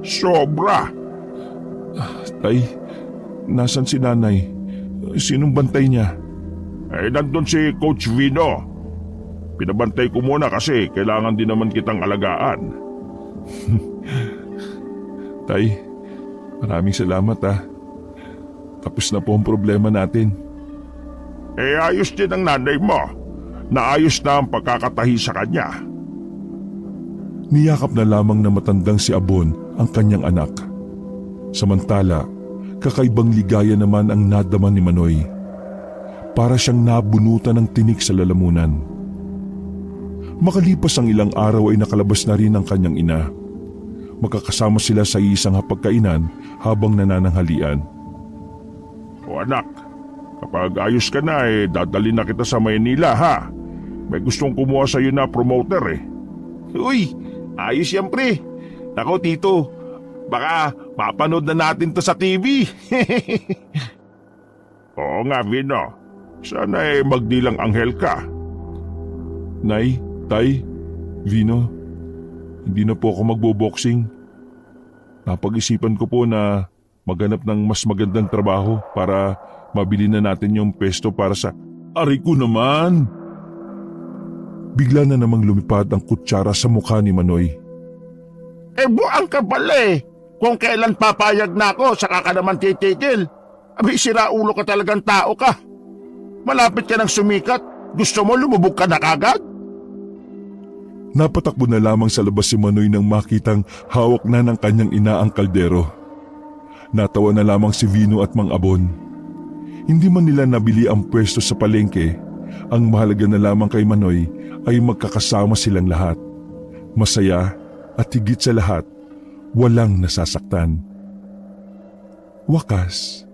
Sobra. Tay, nasan si nanay? Sinong bantay niya? Nandun si Coach Vino. Pinabantay ko muna kasi kailangan din naman kitang alagaan. Tay, maraming salamat ah. Tapos na po ang problema natin. Ayos din ang nanay mo. Naayos na ang pagkakatahi sa kanya. Niyakap na lamang na matandang si Abon ang kanyang anak. Samantala, kakaibang ligaya naman ang nadama ni Manoy. Para siyang nabunutan ng tinik sa lalamunan. Makalipas ang ilang araw ay nakalabas na rin ang kanyang ina. Magkakasama sila sa isang hapagkainan habang nanananghalian. O anak, kapag ayos ka na dadalhin na kita sa Maynila ha. May gustong kumuha sa'yo na promoter eh. Uy, ayos yan pre. Nako tito, baka mapanood na natin to sa TV. Oo nga, Vino. Sana magdilang anghel ka. Nay, Tay, Vino, hindi na po ako magbo-boxing. Napag-isipan ko po na maghanap ng mas magandang trabaho para mabili na natin yung pesto para sa... Aray ko naman! Bigla na namang lumipad ang kutsara sa mukha ni Manoy. Buang ka pala eh. Kung kailan papayag na ako, saka ka naman titigil. Abay, sira ulo ka talagang tao ka. Malapit ka ng sumikat. Gusto mo lumubog ka na kagad? Napatakbo na lamang sa labas si Manoy nang makitang hawak na ng kanyang ina ang kaldero. Natawa na lamang si Vino at Mang Abon. Hindi man nila nabili ang pwesto sa palengke, ang mahalaga na lamang kay Manoy ay magkakasama silang lahat. Masaya at higit sa lahat, walang nasasaktan. Wakas,